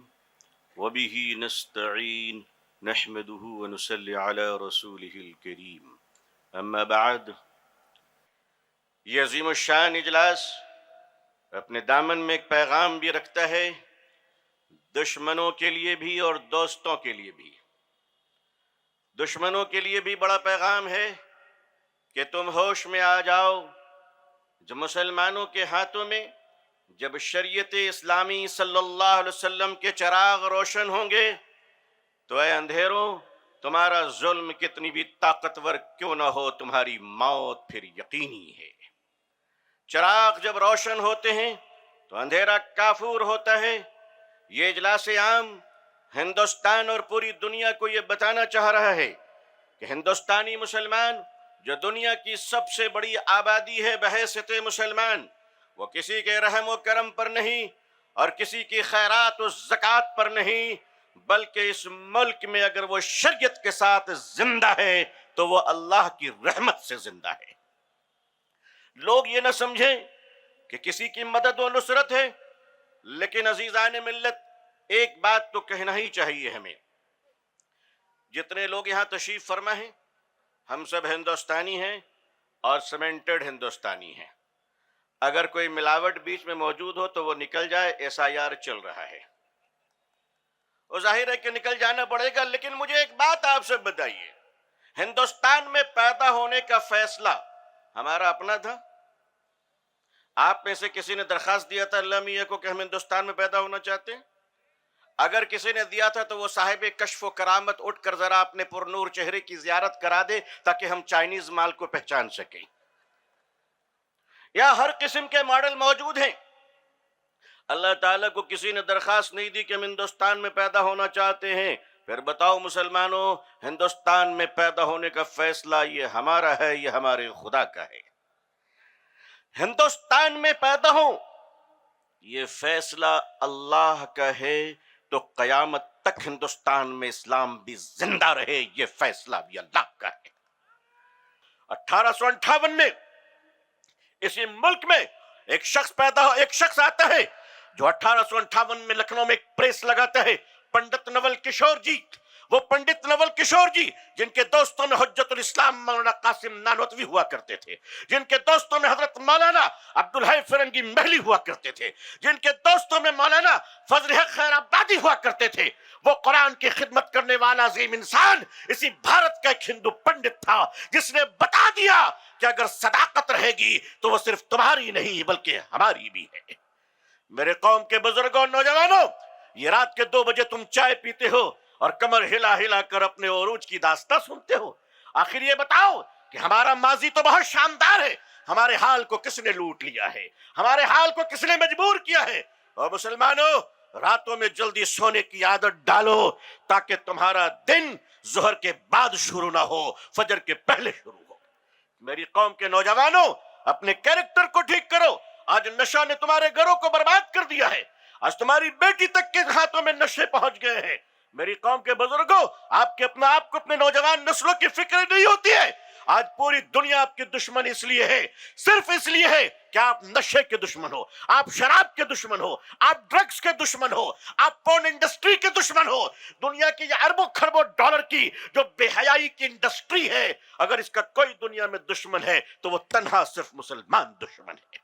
وبہ نستعین نحمدہ ونصلی علی رسولہ الکریم، اما بعد۔ یہ عظیم الشان اجلاس اپنے دامن میں ایک پیغام بھی رکھتا ہے، دشمنوں کے لیے بھی اور دوستوں کے لیے بھی۔ دشمنوں کے لیے بھی بڑا پیغام ہے کہ تم ہوش میں آ جاؤ، جو مسلمانوں کے ہاتھوں میں جب شریعت اسلامی صلی اللہ علیہ وسلم کے چراغ روشن ہوں گے تو اے اندھیروں، تمہارا ظلم کتنی بھی طاقتور کیوں نہ ہو، تمہاری موت پھر یقینی ہے۔ چراغ جب روشن ہوتے ہیں تو اندھیرا کافور ہوتا ہے۔ یہ اجلاس عام ہندوستان اور پوری دنیا کو یہ بتانا چاہ رہا ہے کہ ہندوستانی مسلمان جو دنیا کی سب سے بڑی آبادی ہے بحیثیت مسلمان، وہ کسی کے رحم و کرم پر نہیں اور کسی کی خیرات و زکوٰۃ پر نہیں، بلکہ اس ملک میں اگر وہ شریعت کے ساتھ زندہ ہے تو وہ اللہ کی رحمت سے زندہ ہے۔ لوگ یہ نہ سمجھیں کہ کسی کی مدد و نصرت ہے، لیکن عزیزان ملت ایک بات تو کہنا ہی چاہیے ہمیں۔ جتنے لوگ یہاں تشریف فرما ہیں ہم سب ہندوستانی ہیں اور سیمنٹڈ ہندوستانی ہیں۔ اگر کوئی ملاوٹ بیچ میں موجود ہو تو وہ نکل جائے، SIR چل رہا ہے، وہ ظاہر ہے کہ نکل جانا پڑے گا۔ لیکن مجھے ایک بات آپ سے بتائیے، ہندوستان میں پیدا ہونے کا فیصلہ ہمارا اپنا تھا؟ آپ میں سے کسی نے درخواست دیا تھا اللہ میاں کو کہ ہم ہندوستان میں پیدا ہونا چاہتے ہیں؟ اگر کسی نے دیا تھا تو وہ صاحب کشف و کرامت اٹھ کر ذرا اپنے پرنور چہرے کی زیارت کرا دے تاکہ ہم چائنیز مال کو پہچان سکیں. یا ہر قسم کے ماڈل موجود ہیں. اللہ تعالیٰ کو کسی نے درخواست نہیں دی کہ ہم ہندوستان میں پیدا ہونا چاہتے ہیں. پھر بتاؤ مسلمانوں، ہندوستان میں پیدا ہونے کا فیصلہ یہ ہمارا ہے، یہ ہمارے خدا کا ہے. ہندوستان میں پیدا ہوں یہ فیصلہ اللہ کا ہے، تو قیامت تک ہندوستان میں اسلام بھی زندہ رہے یہ فیصلہ بھی اللہ کا ہے. 1858 میں اسی ملک میں ایک شخص آتا ہے جو 1858 میں لکھنؤ میں ایک پریس لگاتا ہے، پنڈت نول کشور جی. وہ پنڈت نول کشور جی جن کے دوستوں میں حجت الاسلام مولانا قاسم نانوتوی ہوا کرتے تھے، جن کے دوستوں میں حضرت مولانا عبدالحی فرنگی محلی ہوا کرتے تھے، جن کے دوستوں میں مولانا فضل حق خیر آبادی ہوا کرتے تھے، وہ قرآن کی خدمت کرنے والا عظیم انسان اسی بھارت کا ایک ہندو پنڈت تھا جس نے بتا دیا کہ اگر صداقت رہے گی تو وہ صرف تمہاری نہیں بلکہ ہماری بھی ہے. میرے قوم کے بزرگوں، نوجوانوں، یہ رات کے 2 بجے تم چائے پیتے ہو اور کمر ہلا ہلا کر اپنے عروج کی داستان سنتے ہو. آخر یہ بتاؤ کہ ہمارا ماضی تو بہت شاندار ہے، ہمارے حال کو کس نے لوٹ لیا ہے، ہمارے حال کو کس نے مجبور کیا ہے؟ اور مسلمانوں، راتوں میں جلدی سونے کی عادت ڈالو تاکہ تمہارا دن ظہر کے بعد شروع نہ ہو، فجر کے پہلے شروع ہو. میری قوم کے نوجوانوں، اپنے کیریکٹر کو ٹھیک کرو. آج نشہ نے تمہارے گھروں کو برباد کر دیا ہے، آج تمہاری بیٹی تک کے ہاتھوں میں نشے پہنچ گئے ہیں. میری قوم کے بزرگوں، آپ کو اپنے نوجوان نسلوں کی فکر نہیں ہوتی ہے. آج پوری دنیا آپ کی دشمن اس لیے ہے، صرف اس لیے ہے کہ آپ نشے کے دشمن ہو، آپ شراب کے دشمن ہو، آپ ڈرگز کے دشمن ہو، آپ پورن انڈسٹری کے دشمن ہو. دنیا کی یہ اربوں خربوں ڈالر کی جو بے حیائی کی انڈسٹری ہے، اگر اس کا کوئی دنیا میں دشمن ہے تو وہ تنہا صرف مسلمان دشمن ہے.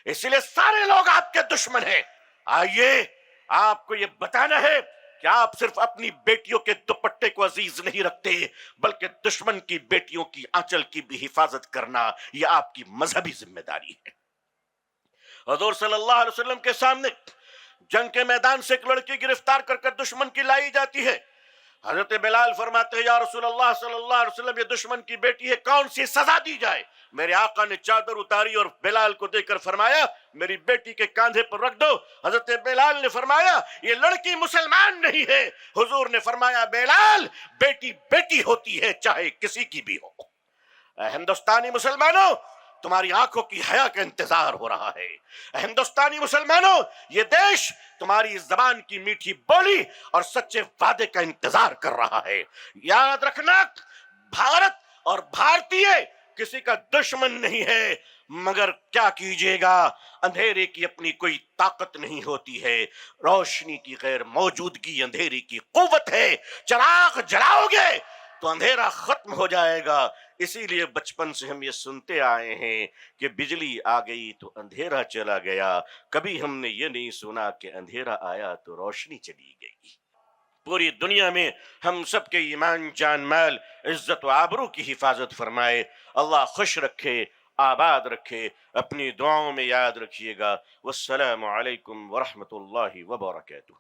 اس لیے سارے لوگ آپ کے دشمن ہیں. آئیے آپ کو یہ بتانا ہے کہ آپ صرف اپنی بیٹیوں کے دوپٹے کو عزیز نہیں رکھتے بلکہ دشمن کی بیٹیوں کی آنچل کی بھی حفاظت کرنا یہ آپ کی مذہبی ذمہ داری ہے. حضور صلی اللہ علیہ وسلم کے سامنے جنگ کے میدان سے ایک لڑکی گرفتار کر دشمن کی لائی جاتی ہے. حضرت بلال فرماتے ہیں، یا رسول اللہ صلی اللہ علیہ وسلم، یہ دشمن کی بیٹی ہے، کون سی سزا دی جائے؟ میرے آقا نے چادر اتاری اور بلال کو دے کر فرمایا، میری بیٹی کے کاندھے پر رکھ دو. حضرت بلال نے فرمایا، یہ لڑکی مسلمان نہیں ہے. حضور نے فرمایا، بلال، بیٹی بیٹی ہوتی ہے چاہے کسی کی بھی ہو. اے ہندوستانی مسلمانوں، تمہاری آنکھوں کی حیا کا انتظار ہو رہا ہے. اے ہندوستانی مسلمانوں، یہ دیش تمہاری زبان کی میٹھی بولی اور سچے وعدے کا انتظار کر رہا ہے. یاد رکھنا، بھارت اور بھارتی کسی کا دشمن نہیں ہے، مگر کیا کیجیے گا، اندھیرے کی اپنی کوئی طاقت نہیں ہوتی ہے. روشنی کی غیر موجودگی اندھیرے کی قوت ہے. چراغ جلاؤ گے تو اندھیرا ختم ہو جائے گا. اسی لیے بچپن سے ہم یہ سنتے آئے ہیں کہ بجلی آ گئی تو اندھیرا چلا گیا. کبھی ہم نے یہ نہیں سنا کہ اندھیرا آیا تو روشنی چلی گئی. پوری دنیا میں ہم سب کے ایمان، جان، مال، عزت و آبرو کی حفاظت فرمائے. اللہ خوش رکھے، آباد رکھے. اپنی دعاؤں میں یاد رکھیے گا. والسلام علیکم ورحمۃ اللہ وبرکاتہ.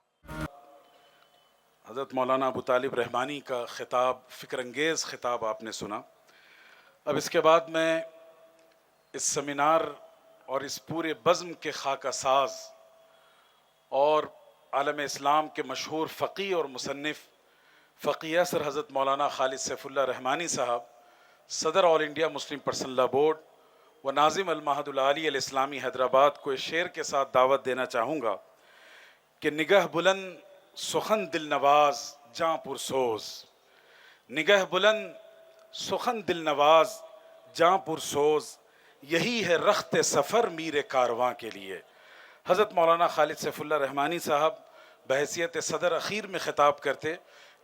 حضرت مولانا ابو طالب رحمانی کا خطاب، فکر انگیز خطاب آپ نے سنا. اب اس کے بعد میں اس سیمینار اور اس پورے بزم کے خاکہ ساز اور عالم اسلام کے مشہور فقی اور مصنف فقی اثر حضرت مولانا خالد سیف اللہ رحمانی صاحب، صدر آل انڈیا مسلم پرسنل لا بورڈ و ناظم المعہد العالی الاسلامی حیدرآباد کو اس شعر کے ساتھ دعوت دینا چاہوں گا کہ نگہ بلند سخن دل نواز جاں پرسوز، نگہ بلند سخن دل نواز جاں پرسوز، یہی ہے رخت سفر میر کارواں کے لیے. حضرت مولانا خالد سیف اللہ رحمانی صاحب بحیثیت صدر اخیر میں خطاب کرتے،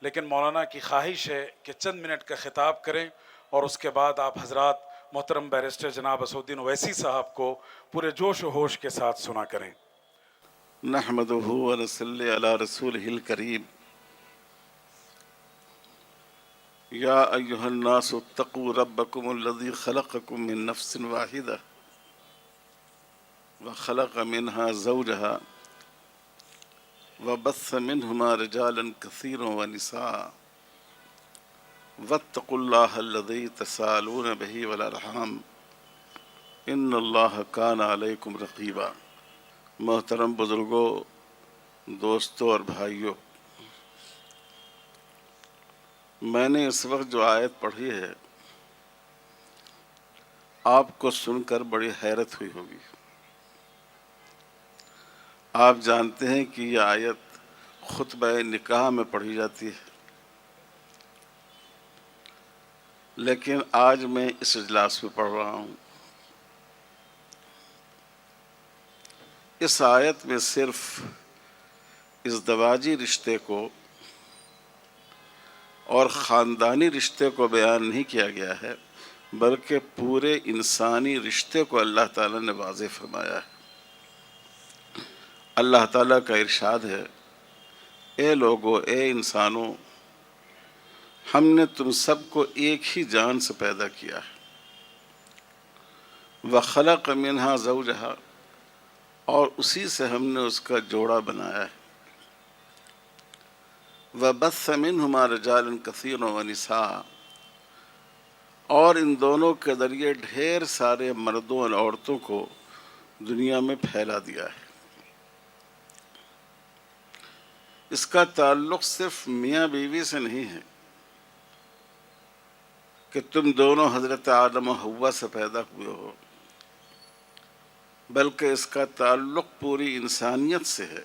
لیکن مولانا کی خواہش ہے کہ چند منٹ کا خطاب کریں اور اس کے بعد آپ حضرات محترم بیرسٹر جناب اسدالدین اویسی صاحب کو پورے جوش و ہوش کے ساتھ سنا کریں. نحمدہ ونصلی علی رسولہ الکریم. یا ایہا الناس اتقوا ربکم الذی خلقکم من نفس واحدہ وخلق منها زوجها وبث منهما رجالا كثيرا ونساء واتقوا الله الذي تساءلون به والأرحام ان اللہ کان علیکم رقیبا۔ محترم بزرگوں، دوستوں اور بھائیوں، میں نے اس وقت جو آیت پڑھی ہے آپ کو سن کر بڑی حیرت ہوئی ہوگی۔ آپ جانتے ہیں کہ یہ آیت خطبہ نکاح میں پڑھی جاتی ہے، لیکن آج میں اس اجلاس میں پڑھ رہا ہوں۔ اس آیت میں صرف ازدواجی رشتے کو اور خاندانی رشتے کو بیان نہیں کیا گیا ہے، بلکہ پورے انسانی رشتے کو اللہ تعالیٰ نے واضح فرمایا ہے۔ اللہ تعالیٰ کا ارشاد ہے، اے لوگو، اے انسانوں، ہم نے تم سب کو ایک ہی جان سے پیدا کیا ہے، وَخَلَقَ مِنْهَا زَوْجَهَا، اور اسی سے ہم نے اس کا جوڑا بنایا ہے، وَبَثَّ مِنْهُمَا رِجَالًا كَثِيرًا وَنِسَاءً، اور ان دونوں کے ذریعے ڈھیر سارے مردوں اور عورتوں کو دنیا میں پھیلا دیا ہے۔ اس کا تعلق صرف میاں بیوی سے نہیں ہے کہ تم دونوں حضرت آدم و حوا سے پیدا ہوئے ہو، بلکہ اس کا تعلق پوری انسانیت سے ہے۔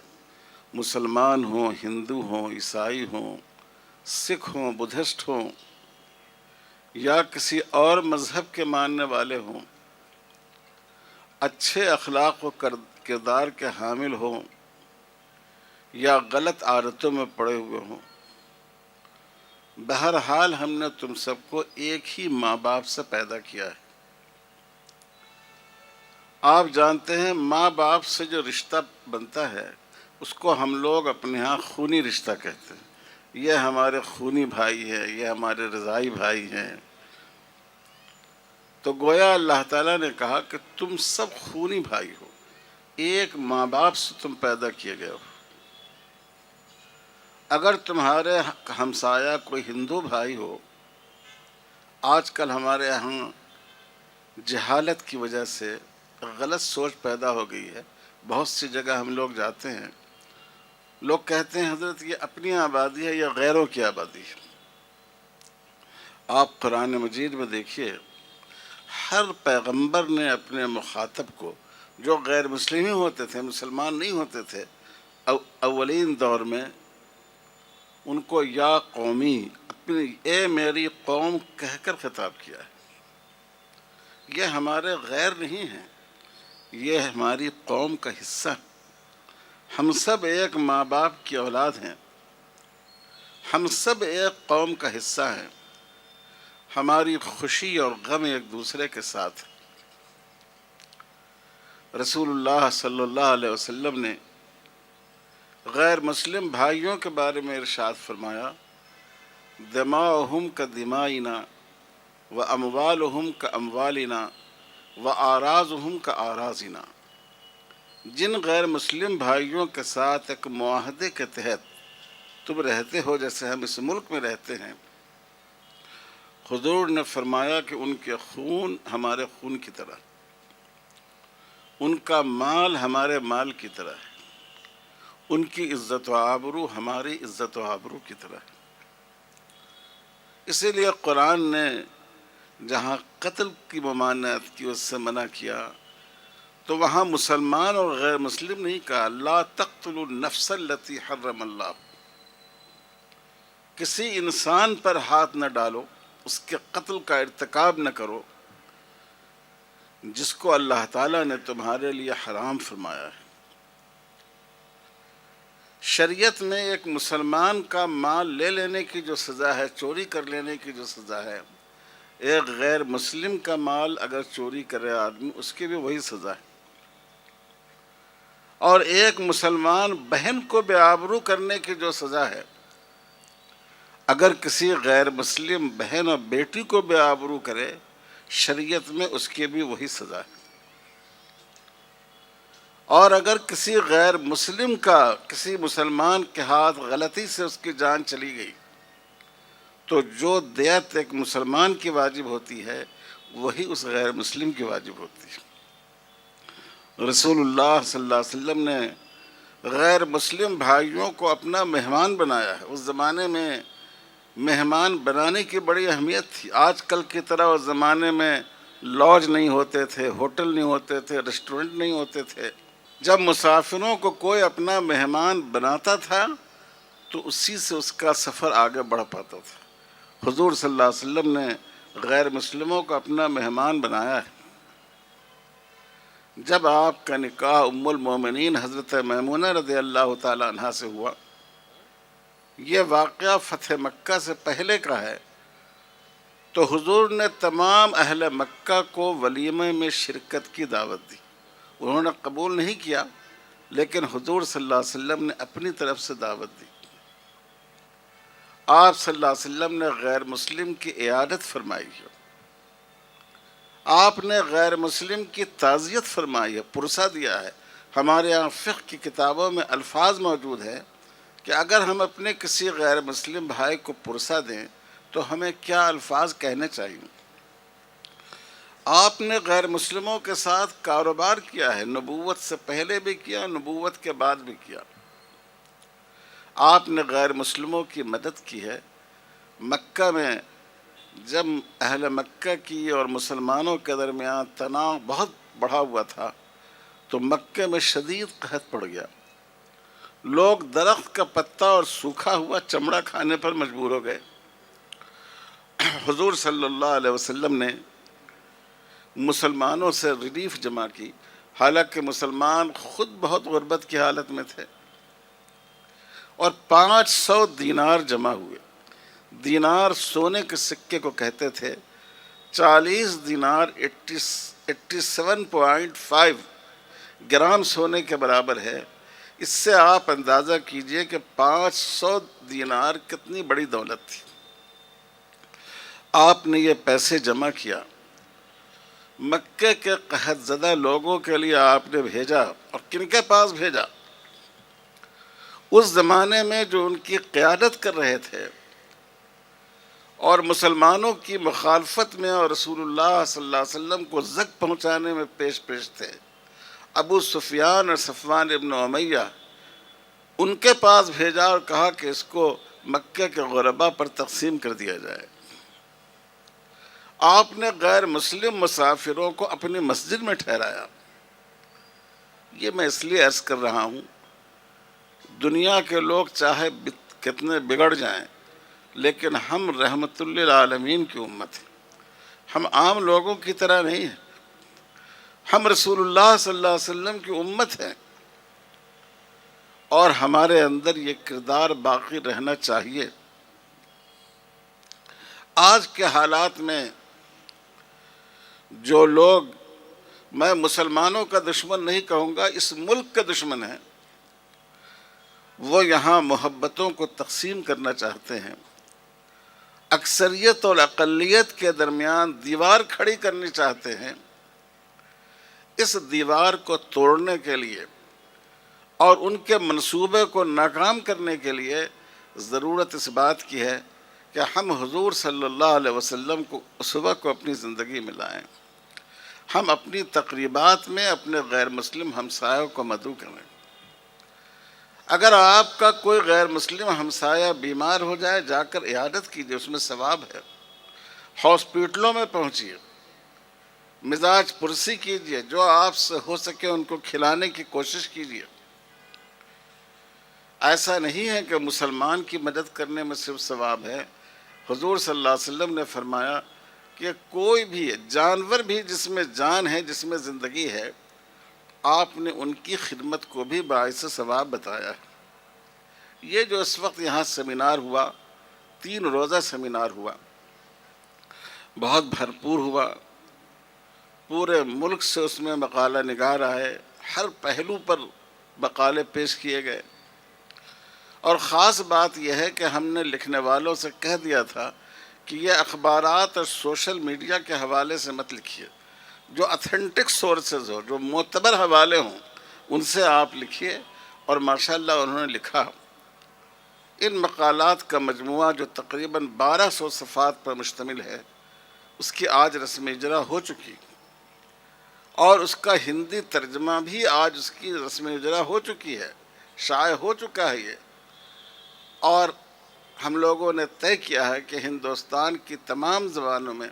مسلمان ہوں، ہندو ہوں، عیسائی ہوں، سکھ ہوں، بدھسٹ ہوں، یا کسی اور مذہب کے ماننے والے ہوں، اچھے اخلاق و کردار کے حامل ہوں یا غلط عادتوں میں پڑے ہوئے ہوں، بہرحال ہم نے تم سب کو ایک ہی ماں باپ سے پیدا کیا ہے۔ آپ جانتے ہیں ماں باپ سے جو رشتہ بنتا ہے اس کو ہم لوگ اپنے ہاں خونی رشتہ کہتے ہیں۔ یہ ہمارے خونی بھائی ہیں، یہ ہمارے رضائی بھائی ہیں۔ تو گویا اللہ تعالیٰ نے کہا کہ تم سب خونی بھائی ہو، ایک ماں باپ سے تم پیدا کیے گئے ہو۔ اگر تمہارے ہمسایہ کوئی ہندو بھائی ہو، آج کل ہمارے یہاں جہالت کی وجہ سے غلط سوچ پیدا ہو گئی ہے، بہت سی جگہ ہم لوگ جاتے ہیں، لوگ کہتے ہیں حضرت یہ اپنی آبادی ہے یا غیروں کی آبادی ہے۔ آپ قرآن مجید میں دیکھیے، ہر پیغمبر نے اپنے مخاطب کو، جو غیر مسلم ہی ہوتے تھے، مسلمان نہیں ہوتے تھے، اولین دور میں ان کو یا قومی، اپنی اے میری قوم کہہ کر خطاب کیا ہے۔ یہ ہمارے غیر نہیں ہیں، یہ ہماری قوم کا حصہ ہے۔ ہم سب ایک ماں باپ کی اولاد ہیں، ہم سب ایک قوم کا حصہ ہیں، ہماری خوشی اور غم ایک دوسرے کے ساتھ۔ رسول اللہ صلی اللہ علیہ وسلم نے غیر مسلم بھائیوں کے بارے میں ارشاد فرمایا، دماؤہم کا دمائنا واموالہم کا اموالنا واعراضہم کا اعراضنا۔ جن غیر مسلم بھائیوں کے ساتھ ایک معاہدے کے تحت تم رہتے ہو، جیسے ہم اس ملک میں رہتے ہیں، حضور نے فرمایا کہ ان کے خون ہمارے خون کی طرح، ان کا مال ہمارے مال کی طرح ہے، ان کی عزت و آبرو ہماری عزت و آبرو کی طرح ہے۔ اسی لیے قرآن نے جہاں قتل کی ممانعت کی، اس سے منع کیا، تو وہاں مسلمان اور غیر مسلم نہیں کہا، لا تقتلوا النفس التي حرم اللہ۔ کسی انسان پر ہاتھ نہ ڈالو، اس کے قتل کا ارتکاب نہ کرو، جس کو اللہ تعالیٰ نے تمہارے لیے حرام فرمایا ہے۔ شریعت میں ایک مسلمان کا مال لے لینے کی جو سزا ہے، چوری کر لینے کی جو سزا ہے، ایک غیر مسلم کا مال اگر چوری کرے آدمی، اس کی بھی وہی سزا ہے۔ اور ایک مسلمان بہن کو بے آبرو کرنے کی جو سزا ہے، اگر کسی غیر مسلم بہن اور بیٹی کو بے آبرو کرے، شریعت میں اس کی بھی وہی سزا ہے۔ اور اگر کسی غیر مسلم کا کسی مسلمان کے ہاتھ غلطی سے اس کی جان چلی گئی تو جو دیت ایک مسلمان کی واجب ہوتی ہے وہی اس غیر مسلم کی واجب ہوتی ہے۔ رسول اللہ صلی اللہ علیہ وسلم نے غیر مسلم بھائیوں کو اپنا مہمان بنایا ہے۔ اس زمانے میں مہمان بنانے کی بڑی اہمیت تھی۔ آج کل کی طرح اس زمانے میں لاج نہیں ہوتے تھے، ہوٹل نہیں ہوتے تھے، ریسٹورنٹ نہیں ہوتے تھے۔ جب مسافروں کو کوئی اپنا مہمان بناتا تھا تو اسی سے اس کا سفر آگے بڑھ پاتا تھا۔ حضور صلی اللہ علیہ وسلم نے غیر مسلموں کو اپنا مہمان بنایا ہے۔ جب آپ کا نکاح ام المومنین حضرت میمونہ رضی اللہ تعالی عنہ سے ہوا، یہ واقعہ فتح مکہ سے پہلے کا ہے، تو حضور نے تمام اہل مکہ کو ولیمے میں شرکت کی دعوت دی۔ انہوں نے قبول نہیں کیا، لیکن حضور صلی اللہ علیہ وسلم نے اپنی طرف سے دعوت دی۔ آپ صلی اللہ علیہ وسلم نے غیر مسلم کی عیادت فرمائی ہے، آپ نے غیر مسلم کی تعزیت فرمائی ہے، پرسہ دیا ہے۔ ہمارے یہاں فقہ کی کتابوں میں الفاظ موجود ہیں کہ اگر ہم اپنے کسی غیر مسلم بھائی کو پرسہ دیں تو ہمیں کیا الفاظ کہنے چاہیے۔ آپ نے غیر مسلموں کے ساتھ کاروبار کیا ہے، نبوت سے پہلے بھی کیا، نبوت کے بعد بھی کیا۔ آپ نے غیر مسلموں کی مدد کی ہے۔ مکہ میں جب اہل مکہ کی اور مسلمانوں کے درمیان تناؤ بہت بڑھا ہوا تھا تو مکہ میں شدید قحط پڑ گیا۔ لوگ درخت کا پتا اور سوکھا ہوا چمڑا کھانے پر مجبور ہو گئے۔ حضور صلی اللہ علیہ وسلم نے مسلمانوں سے ریلیف جمع کی، حالانکہ مسلمان خود بہت غربت کی حالت میں تھے، اور 500 دینار جمع ہوئے۔ دینار سونے کے سکے کو کہتے تھے۔ 40 دینار 87.5 گرام سونے کے برابر ہے۔ اس سے آپ اندازہ کیجئے کہ 500 دینار کتنی بڑی دولت تھی۔ آپ نے یہ پیسے جمع کیا، مکے کے قحط زدہ لوگوں کے لیے آپ نے بھیجا، اور کن کے پاس بھیجا؟ اس زمانے میں جو ان کی قیادت کر رہے تھے اور مسلمانوں کی مخالفت میں اور رسول اللہ صلی اللہ علیہ وسلم کو زک پہنچانے میں پیش تھے، ابو سفیان اور صفوان ابن امیہ، ان کے پاس بھیجا اور کہا کہ اس کو مکے کے غربا پر تقسیم کر دیا جائے۔ آپ نے غیر مسلم مسافروں کو اپنی مسجد میں ٹھہرایا۔ یہ میں اس لیے عرض کر رہا ہوں، دنیا کے لوگ چاہے کتنے بگڑ جائیں، لیکن ہم رحمت للعالمین کی امت ہیں۔ ہم عام لوگوں کی طرح نہیں ہیں، ہم رسول اللہ صلی اللہ علیہ وسلم کی امت ہیں، اور ہمارے اندر یہ کردار باقی رہنا چاہیے۔ آج کے حالات میں جو لوگ، میں مسلمانوں کا دشمن نہیں کہوں گا، اس ملک کے دشمن ہیں، وہ یہاں محبتوں کو تقسیم کرنا چاہتے ہیں، اکثریت اور اقلیت کے درمیان دیوار کھڑی کرنی چاہتے ہیں۔ اس دیوار کو توڑنے کے لیے اور ان کے منصوبے کو ناکام کرنے کے لیے ضرورت اس بات کی ہے کہ ہم حضور صلی اللہ علیہ وسلم کو اسوہ کو اپنی زندگی میں لائیں، ہم اپنی تقریبات میں اپنے غیر مسلم ہمسایوں کو مدعو کریں۔ اگر آپ کا کوئی غیر مسلم ہمسایہ بیمار ہو جائے، جا کر عیادت کیجیے، اس میں ثواب ہے۔ ہاسپٹلوں میں پہنچیے، مزاج پرسی کیجیے، جو آپ سے ہو سکے ان کو کھلانے کی کوشش کیجیے۔ ایسا نہیں ہے کہ مسلمان کی مدد کرنے میں صرف ثواب ہے۔ حضور صلی اللہ علیہ وسلم نے فرمایا کہ کوئی بھی جانور بھی جس میں جان ہے، جس میں زندگی ہے، آپ نے ان کی خدمت کو بھی باعث ثواب بتایا ہے۔ یہ جو اس وقت یہاں سیمینار ہوا، 3 روزہ سیمینار ہوا، بہت بھرپور ہوا، پورے ملک سے اس میں مقالہ نگار آئے، ہر پہلو پر مقالے پیش کیے گئے، اور خاص بات یہ ہے کہ ہم نے لکھنے والوں سے کہہ دیا تھا کہ یہ اخبارات اور سوشل میڈیا کے حوالے سے مت لکھیے، جو اتھینٹک سورسز ہو، جو معتبر حوالے ہوں ان سے آپ لکھیے. اور ماشاءاللہ انہوں نے لکھا. ان مقالات کا مجموعہ جو تقریباً 1200 صفحات پر مشتمل ہے، اس کی آج رسم اجرا ہو چکی، اور اس کا ہندی ترجمہ بھی آج اس کی رسم اجرا ہو چکی ہے، شائع ہو چکا ہے یہ. اور ہم لوگوں نے طے کیا ہے کہ ہندوستان کی تمام زبانوں میں،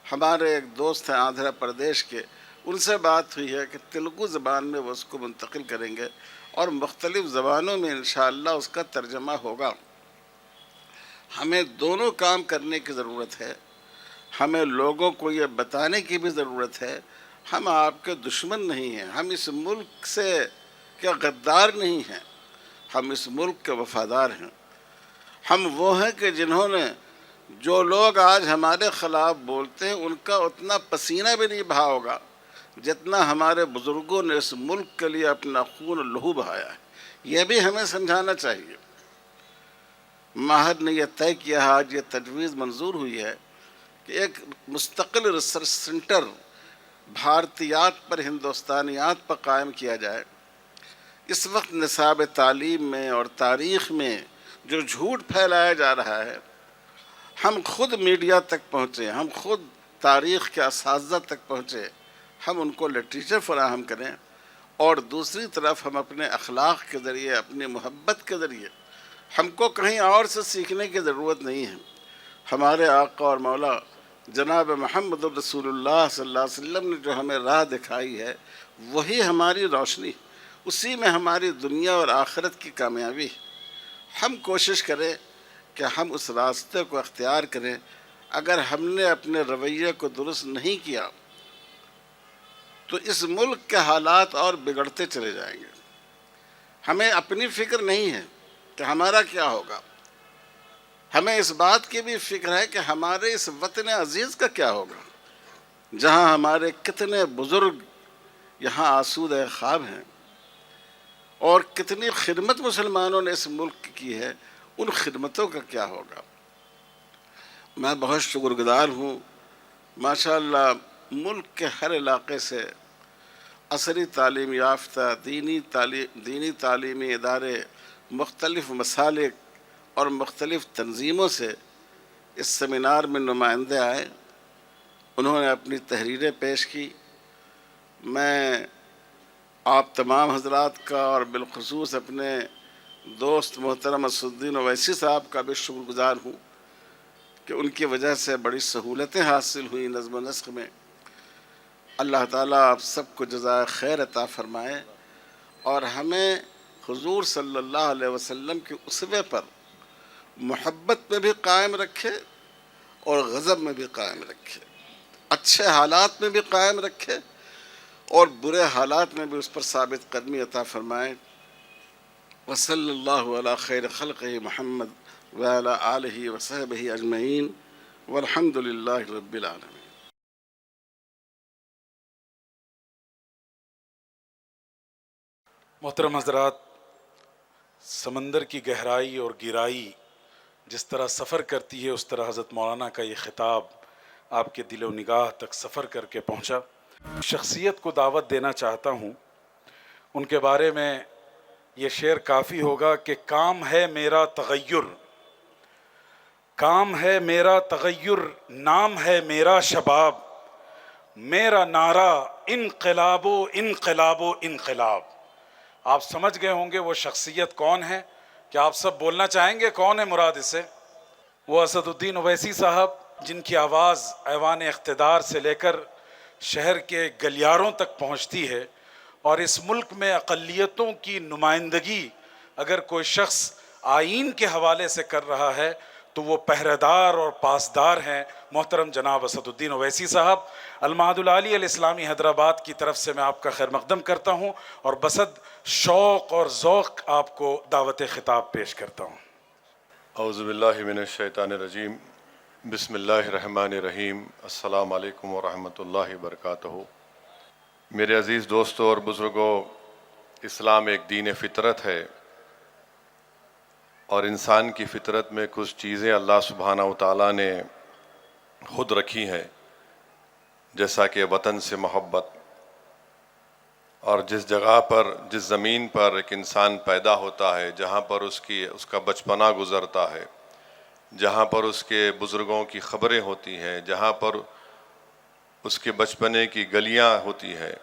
ہمارے ایک دوست ہیں آندھرا پردیش کے، ان سے بات ہوئی ہے کہ تیلگو زبان میں وہ اس کو منتقل کریں گے، اور مختلف زبانوں میں انشاءاللہ اس کا ترجمہ ہوگا. ہمیں دونوں کام کرنے کی ضرورت ہے. ہمیں لوگوں کو یہ بتانے کی بھی ضرورت ہے ہم آپ کے دشمن نہیں ہیں، ہم اس ملک سے کیا غدار نہیں ہیں، ہم اس ملک کے وفادار ہیں. ہم وہ ہیں کہ جنہوں نے، جو لوگ آج ہمارے خلاف بولتے ہیں، ان کا اتنا پسینہ بھی نہیں بہا ہوگا جتنا ہمارے بزرگوں نے اس ملک کے لیے اپنا خون و لہو بہایا ہے. یہ بھی ہمیں سمجھانا چاہیے. ماہر نے یہ طے کیا ہے، آج یہ تجویز منظور ہوئی ہے کہ ایک مستقل ریسرچ سینٹر بھارتیات پر، ہندوستانیات پر قائم کیا جائے. اس وقت نصاب تعلیم میں اور تاریخ میں جو جھوٹ پھیلایا جا رہا ہے، ہم خود میڈیا تک پہنچے، ہم خود تاریخ کے اساتذہ تک پہنچے، ہم ان کو لٹریچر فراہم کریں، اور دوسری طرف ہم اپنے اخلاق کے ذریعے، اپنی محبت کے ذریعے، ہم کو کہیں اور سے سیکھنے کی ضرورت نہیں ہے. ہمارے آقا اور مولا جناب محمد رسول اللہ صلی اللہ علیہ وسلم نے جو ہمیں راہ دکھائی ہے، وہی ہماری روشنی، اسی میں ہماری دنیا اور آخرت کی کامیابی. ہم کوشش کریں کہ ہم اس راستے کو اختیار کریں. اگر ہم نے اپنے رویے کو درست نہیں کیا تو اس ملک کے حالات اور بگڑتے چلے جائیں گے. ہمیں اپنی فکر نہیں ہے کہ ہمارا کیا ہوگا، ہمیں اس بات کی بھی فکر ہے کہ ہمارے اس وطن عزیز کا کیا ہوگا، جہاں ہمارے کتنے بزرگ یہاں آسودہ خواب ہیں، اور کتنی خدمت مسلمانوں نے اس ملک کی ہے، ان خدمتوں کا کیا ہوگا. میں بہت شکر گزار ہوں. ماشاءاللہ ملک کے ہر علاقے سے عصری تعلیم یافتہ دینی تعلیمی ادارے، مختلف مسالک اور مختلف تنظیموں سے اس سیمینار میں نمائندے آئے. انہوں نے اپنی تحریریں پیش کی. میں آپ تمام حضرات کا اور بالخصوص اپنے دوست محترم اسد الدین اویسی صاحب کا بھی شکر گزار ہوں کہ ان کی وجہ سے بڑی سہولتیں حاصل ہوئیں نظم و نسق میں. اللہ تعالیٰ آپ سب کو جزائے خیر عطا فرمائے، اور ہمیں حضور صلی اللہ علیہ وسلم کے اسوے پر محبت میں بھی قائم رکھے اور غضب میں بھی قائم رکھے، اچھے حالات میں بھی قائم رکھے اور برے حالات میں بھی اس پر ثابت قدمی عطا فرمائے. وصلی اللہ علی خیر خلقہ محمد وعلی آلہ وصحبہ اجمعین والحمد للہ رب العالمین. محترم حضرات، سمندر کی گہرائی اور گہرائی جس طرح سفر کرتی ہے، اس طرح حضرت مولانا کا یہ خطاب آپ کے دل و نگاہ تک سفر کر کے پہنچا. شخصیت کو دعوت دینا چاہتا ہوں. ان کے بارے میں یہ شعر کافی ہوگا کہ کام ہے میرا تغیر، کام ہے میرا تغیر، نام ہے میرا شباب، میرا نعرہ انقلاب و انقلاب و انقلاب. آپ سمجھ گئے ہوں گے وہ شخصیت کون ہے. کیا آپ سب بولنا چاہیں گے کون ہے مراد اسے؟ وہ اسد الدین اویسی صاحب، جن کی آواز ایوان اقتدار سے لے کر شہر کے گلیاروں تک پہنچتی ہے، اور اس ملک میں اقلیتوں کی نمائندگی اگر کوئی شخص آئین کے حوالے سے کر رہا ہے تو وہ پہرے دار اور پاسدار ہیں محترم جناب اسد الدین اویسی صاحب. المعہد العالی الاسلامی حیدرآباد کی طرف سے میں آپ کا خیر مقدم کرتا ہوں، اور بصد شوق اور ذوق آپ کو دعوت خطاب پیش کرتا ہوں. اعوذ باللہ من الشیطان الرجیم، بسم اللہ الرحمن الرحیم. السلام علیکم ورحمۃ اللہ وبرکاتہ. میرے عزیز دوستوں اور بزرگوں، اسلام ایک دین فطرت ہے، اور انسان کی فطرت میں کچھ چیزیں اللہ سبحانہ و تعالیٰ نے خود رکھی ہیں، جیسا کہ وطن سے محبت اور جس جگہ پر، جس زمین پر ایک انسان پیدا ہوتا ہے، جہاں پر اس کا بچپنا گزرتا ہے، جہاں پر اس کے بزرگوں کی خبریں ہوتی ہیں، جہاں پر اس کے بچپنے کی گلیاں ہوتی ہیں،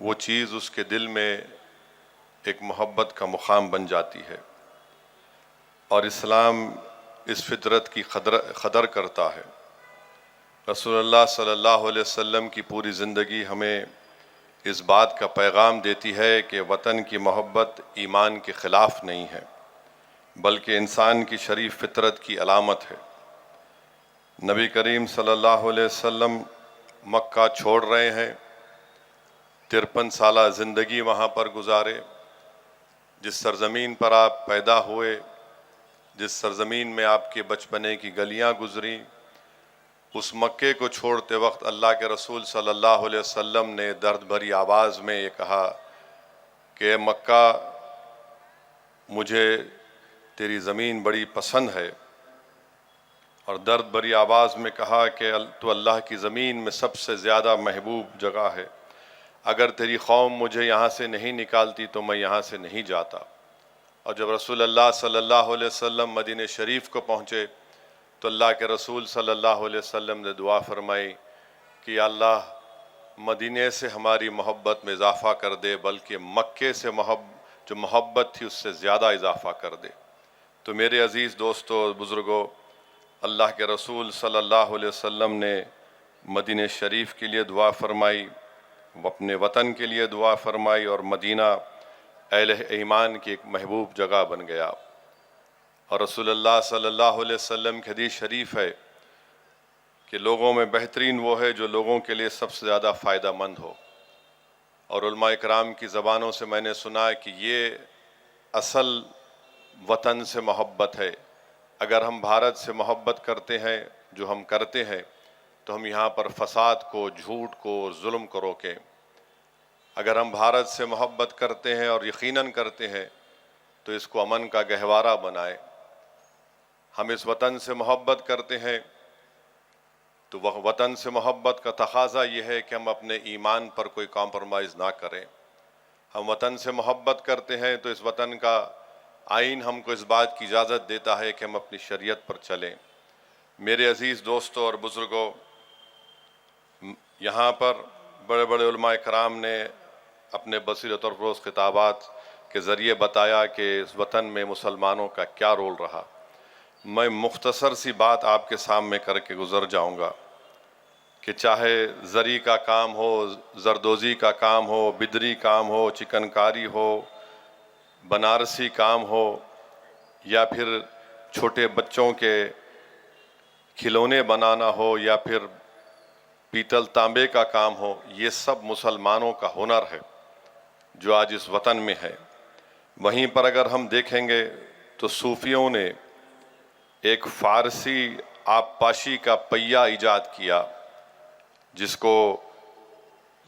وہ چیز اس کے دل میں ایک محبت کا مقام بن جاتی ہے۔ اور اسلام اس فطرت کی قدر کرتا ہے۔ رسول اللہ صلی اللہ علیہ وسلم کی پوری زندگی ہمیں اس بات کا پیغام دیتی ہے کہ وطن کی محبت ایمان کے خلاف نہیں ہے، بلکہ انسان کی شریف فطرت کی علامت ہے۔ نبی کریم صلی اللہ علیہ وسلم مکہ چھوڑ رہے ہیں، 53 سالہ زندگی وہاں پر گزارے۔ جس سرزمین پر آپ پیدا ہوئے، جس سرزمین میں آپ کے بچپنے کی گلیاں گزری، اس مکے کو چھوڑتے وقت اللہ کے رسول صلی اللہ علیہ وسلم نے درد بھری آواز میں یہ کہا کہ مکہ، مجھے تیری زمین بڑی پسند ہے، اور درد بھری آواز میں کہا کہ تو اللہ کی زمین میں سب سے زیادہ محبوب جگہ ہے، اگر تیری قوم مجھے یہاں سے نہیں نکالتی تو میں یہاں سے نہیں جاتا۔ اور جب رسول اللہ صلی اللہ علیہ وسلم مدینہ شریف کو پہنچے تو اللہ کے رسول صلی اللہ علیہ وسلم نے دعا فرمائی کہ یا اللہ مدینے سے ہماری محبت میں اضافہ کر دے، بلکہ مکے سے جو محبت تھی اس سے زیادہ اضافہ کر دے۔ تو میرے عزیز دوستو اور بزرگوں، اللہ کے رسول صلی اللہ علیہ وسلم نے مدینہ شریف کے لیے دعا فرمائی، اپنے وطن کے لیے دعا فرمائی، اور مدینہ اہل ایمان کی ایک محبوب جگہ بن گیا۔ اور رسول اللہ صلی اللہ علیہ وسلم کی حدیث شریف ہے کہ لوگوں میں بہترین وہ ہے جو لوگوں کے لیے سب سے زیادہ فائدہ مند ہو۔ اور علماء اکرام کی زبانوں سے میں نے سنا ہے کہ یہ اصل وطن سے محبت ہے۔ اگر ہم بھارت سے محبت کرتے ہیں، جو ہم کرتے ہیں، تو ہم یہاں پر فساد کو، جھوٹ کو، ظلم کو روکیں۔ اگر ہم بھارت سے محبت کرتے ہیں اور یقیناً کرتے ہیں تو اس کو امن کا گہوارہ بنائیں۔ ہم اس وطن سے محبت کرتے ہیں تو وطن سے محبت کا تقاضا یہ ہے کہ ہم اپنے ایمان پر کوئی کمپرومائز نہ کریں۔ ہم وطن سے محبت کرتے ہیں تو اس وطن کا آئین ہم کو اس بات کی اجازت دیتا ہے کہ ہم اپنی شریعت پر چلیں۔ میرے عزیز دوستوں اور بزرگوں، یہاں پر بڑے بڑے علماء کرام نے اپنے بصیرت اور فروز خطابات کے ذریعے بتایا کہ اس وطن میں مسلمانوں کا کیا رول رہا۔ میں مختصر سی بات آپ کے سامنے کر کے گزر جاؤں گا کہ چاہے زری کا کام ہو، زردوزی کا کام ہو، بدری کام ہو، چکن کاری ہو، بنارسی کام ہو، یا پھر چھوٹے بچوں کے کھلونے بنانا ہو، یا پھر پیتل تانبے کا کام ہو، یہ سب مسلمانوں کا ہنر ہے جو آج اس وطن میں ہے۔ وہیں پر اگر ہم دیکھیں گے تو صوفیوں نے ایک فارسی آبپاشی کا پہیہ ایجاد کیا، جس کو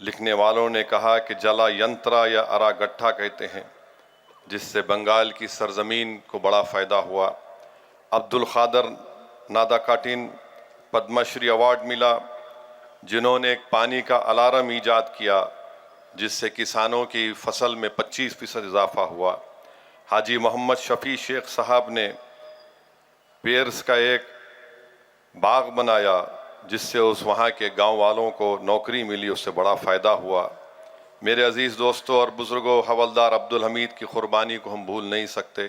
لکھنے والوں نے کہا کہ جلا ینترا یا ارا گٹھا کہتے ہیں، جس سے بنگال کی سرزمین کو بڑا فائدہ ہوا۔ عبد القادر نادا کاٹین پدم شری ایوارڈ ملا، جنہوں نے ایک پانی کا الارم ایجاد کیا جس سے کسانوں کی فصل میں 25% اضافہ ہوا۔ حاجی محمد شفیع شیخ صاحب نے پیرس کا ایک باغ بنایا جس سے وہاں کے گاؤں والوں کو نوکری ملی، اس سے بڑا فائدہ ہوا۔ میرے عزیز دوستوں اور بزرگوں، حوالدار عبدالحمید کی قربانی کو ہم بھول نہیں سکتے۔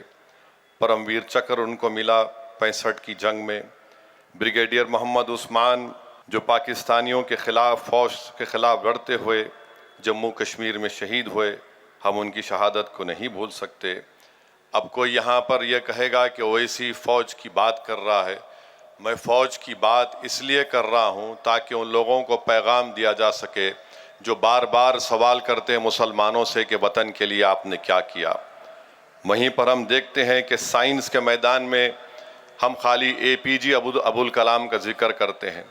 پرم ویر چکر ان کو ملا 65 کی جنگ میں۔ بریگیڈیئر محمد عثمان جو پاکستانیوں کے خلاف، فوج کے خلاف لڑتے ہوئے جموں کشمیر میں شہید ہوئے، ہم ان کی شہادت کو نہیں بھول سکتے۔ اب کوئی یہاں پر یہ کہے گا کہ اویسی فوج کی بات کر رہا ہے۔ میں فوج کی بات اس لیے کر رہا ہوں تاکہ ان لوگوں کو پیغام دیا جا سکے جو بار بار سوال کرتے ہیں مسلمانوں سے کہ وطن کے لیے آپ نے کیا کیا۔ وہیں پر ہم دیکھتے ہیں کہ سائنس کے میدان میں ہم خالی اے پی جے ابوالکلام کا ذکر کرتے ہیں،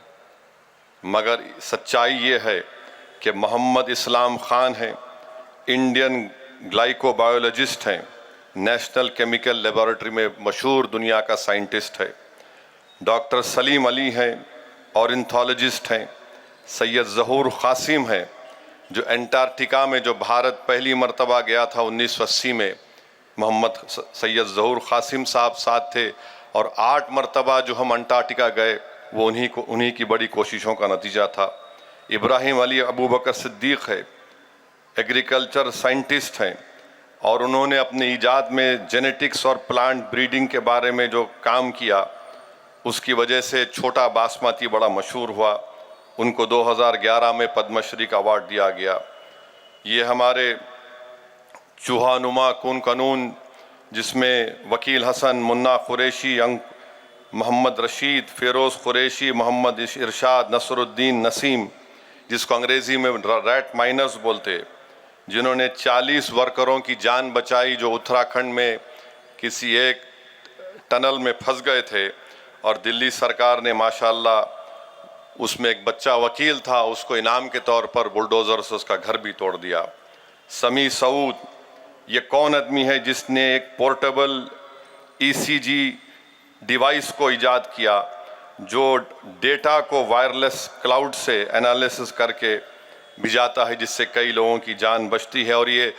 مگر سچائی یہ ہے کہ محمد اسلام خان ہیں، انڈین گلائکو بایولوجسٹ ہیں، نیشنل کیمیکل لیبارٹری میں مشہور دنیا کا سائنٹسٹ ہے۔ ڈاکٹر سلیم علی ہیں، اورنتھولوجسٹ ہیں۔ سید ظہور قاسم ہیں جو انٹارکٹیکا میں جو بھارت پہلی مرتبہ گیا تھا 1980 میں، محمد سید ظہور قاسم صاحب ساتھ تھے، اور 8 مرتبہ جو ہم انٹارکٹیکا گئے وہ انہی کی بڑی کوششوں کا نتیجہ تھا۔ ابراہیم علی ابو بکر صدیق ہے، ایگریکلچر سائنٹسٹ ہیں، اور انہوں نے اپنے ایجاد میں جینیٹکس اور پلانٹ بریڈنگ کے بارے میں جو کام کیا اس کی وجہ سے چھوٹا باسمتی بڑا مشہور ہوا۔ ان کو 2011 میں پدم شری کا ایوارڈ دیا گیا۔ یہ ہمارے چوہا نما کون قانون، جس میں وکیل حسن، منا قریشی، محمد رشید، فیروز قریشی، محمد ارشاد، نصر الدین نسیم، جس کو انگریزی میں ریٹ مائنرز بولتے، جنہوں نے 40 ورکروں کی جان بچائی جو اتراکھنڈ میں کسی ایک ٹنل میں پھنس گئے تھے، اور دلی سرکار نے ماشاءاللہ اس میں ایک بچہ وکیل تھا، اس کو انعام کے طور پر بلڈوزر سے اس کا گھر بھی توڑ دیا۔ سمیع سعود، یہ کون آدمی ہے جس نے ایک پورٹیبل ECG ڈیوائس کو ایجاد کیا جو ڈیٹا کو وائرلیس کلاؤڈ سے انالیسس کر کے بھیجاتا ہے، جس سے کئی لوگوں کی جان بچتی ہے، اور یہ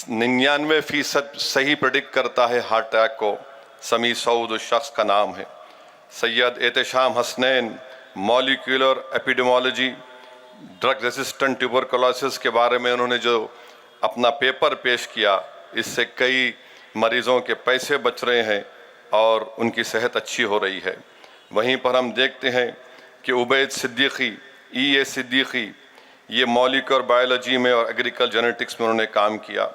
99% صحیح پریڈکٹ کرتا ہے ہارٹ اٹیک کو۔ سمیع سعود اس شخص کا نام ہے۔ Syed Ehtesham Hasnain, molecular epidemiology, drug resistant tuberculosis کے بارے میں انہوں نے جو اپنا پیپر پیش کیا، اس سے کئی مریضوں کے پیسے بچ رہے ہیں اور ان کی صحت اچھی ہو رہی ہے۔ وہیں پر ہم دیکھتے ہیں کہ عبید صدیقی، EA صدیقی، یہ مولیکولر بائیولوجی میں اور ایگریکل جینیٹکس میں انہوں نے کام کیا۔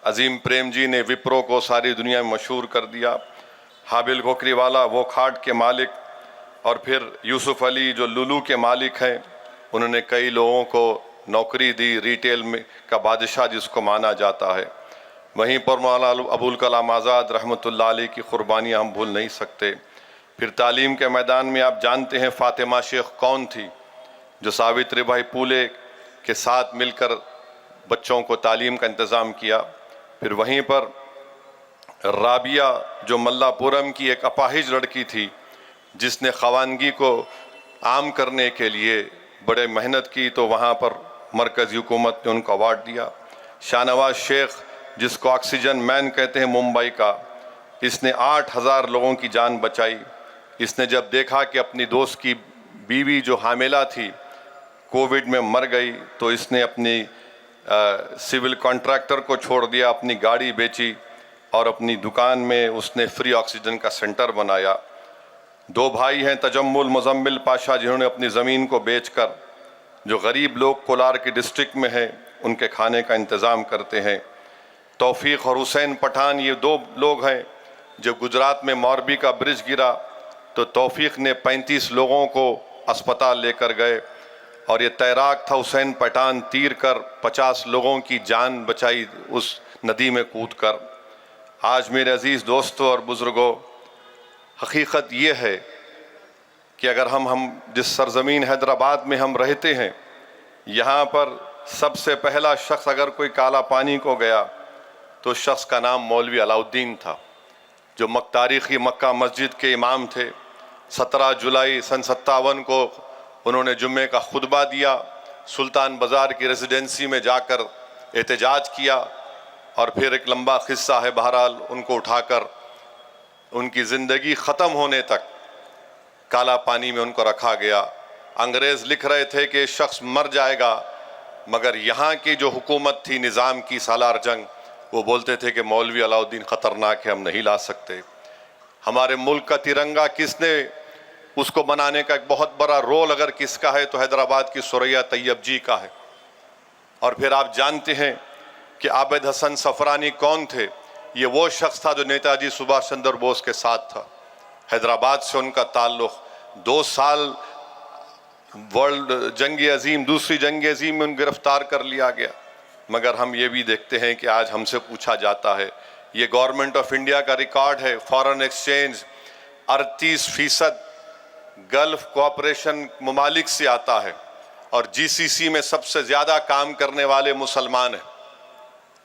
عظیم پریم جی نے وپرو کو ساری دنیا میں مشہور کر دیا۔ حابل گھوکری والا، وہ کھاٹ کے مالک، اور پھر یوسف علی جو لولو کے مالک ہیں، انہوں نے کئی لوگوں کو نوکری دی، ریٹیل میں کا بادشاہ جس کو مانا جاتا ہے۔ وہیں پر مولانا ابوالکلام آزاد رحمۃ اللہ علیہ کی قربانیاں ہم بھول نہیں سکتے۔ پھر تعلیم کے میدان میں آپ جانتے ہیں فاطمہ شیخ کون تھی، جو ساوتری بائی پھولے کے ساتھ مل کر بچوں کو تعلیم کا انتظام کیا۔ پھر وہیں پر رابعہ جو ملا پورم کی ایک اپاہج لڑکی تھی، جس نے خواندگی کو عام کرنے کے لیے بڑے محنت کی، تو وہاں پر مرکزی حکومت نے ان کو ایوارڈ دیا۔ شاہ نواز شیخ، جس کو آکسیجن مین کہتے ہیں ممبئی کا، اس نے 8000 لوگوں کی جان بچائی۔ اس نے جب دیکھا کہ اپنی دوست کی بیوی جو حاملہ تھی کووڈ میں مر گئی، تو اس نے اپنی سول کانٹریکٹر کو چھوڑ دیا، اپنی گاڑی بیچی، اور اپنی دکان میں اس نے فری آکسیجن کا سینٹر بنایا۔ 2 بھائی ہیں تجمل مزمل پاشا، جنہوں نے اپنی زمین کو بیچ کر جو غریب لوگ کولار کی ڈسٹرکٹ میں ہیں ان کے کھانے کا انتظام کرتے ہیں۔ توفیق اور حسین پٹھان، یہ 2 لوگ ہیں۔ جب گجرات میں موربی کا برج گرا تو توفیق نے 35 لوگوں کو اسپتال لے کر گئے، اور یہ تیراک تھا حسین پٹھان، تیر کر 50 لوگوں کی جان بچائی اس ندی میں کود کر۔ آج میرے عزیز دوستوں اور بزرگوں، حقیقت یہ ہے کہ اگر ہم جس سرزمین حیدرآباد میں ہم رہتے ہیں، یہاں پر سب سے پہلا شخص اگر کوئی کالا پانی کو گیا تو شخص کا نام مولوی علاؤ الدین تھا، جو تاریخی مکہ مسجد کے امام تھے۔ 17 جولائی سن 57 کو انہوں نے جمعے کا خطبہ دیا، سلطان بازار کی ریزیڈنسی میں جا کر احتجاج کیا، اور پھر ایک لمبا قصہ ہے، بہرحال ان کو اٹھا کر ان کی زندگی ختم ہونے تک کالا پانی میں ان کو رکھا گیا۔ انگریز لکھ رہے تھے کہ شخص مر جائے گا، مگر یہاں کی جو حکومت تھی نظام کی سالار جنگ، وہ بولتے تھے کہ مولوی علاؤ الدین خطرناک ہے، ہم نہیں لا سکتے۔ ہمارے ملک کا ترنگا کس نے اس کو بنانے کا ایک بہت بڑا رول اگر کس کا ہے تو حیدرآباد کی ثریا طیب جی کا ہے۔ اور پھر آپ جانتے ہیں کہ عابد حسن صفرانی کون تھے؟ یہ وہ شخص تھا جو نیتا جی سبھاش چندر بوس کے ساتھ تھا۔ حیدرآباد سے ان کا تعلق، 2 سال ورلڈ جنگ عظیم، دوسری جنگ عظیم میں ان گرفتار کر لیا گیا۔ مگر ہم یہ بھی دیکھتے ہیں کہ آج ہم سے پوچھا جاتا ہے، یہ گورنمنٹ آف انڈیا کا ریکارڈ ہے، فارن ایکسچینج 38% گلف کوآپریشن ممالک سے آتا ہے، اور GCC میں سب سے زیادہ کام کرنے والے مسلمان ہیں۔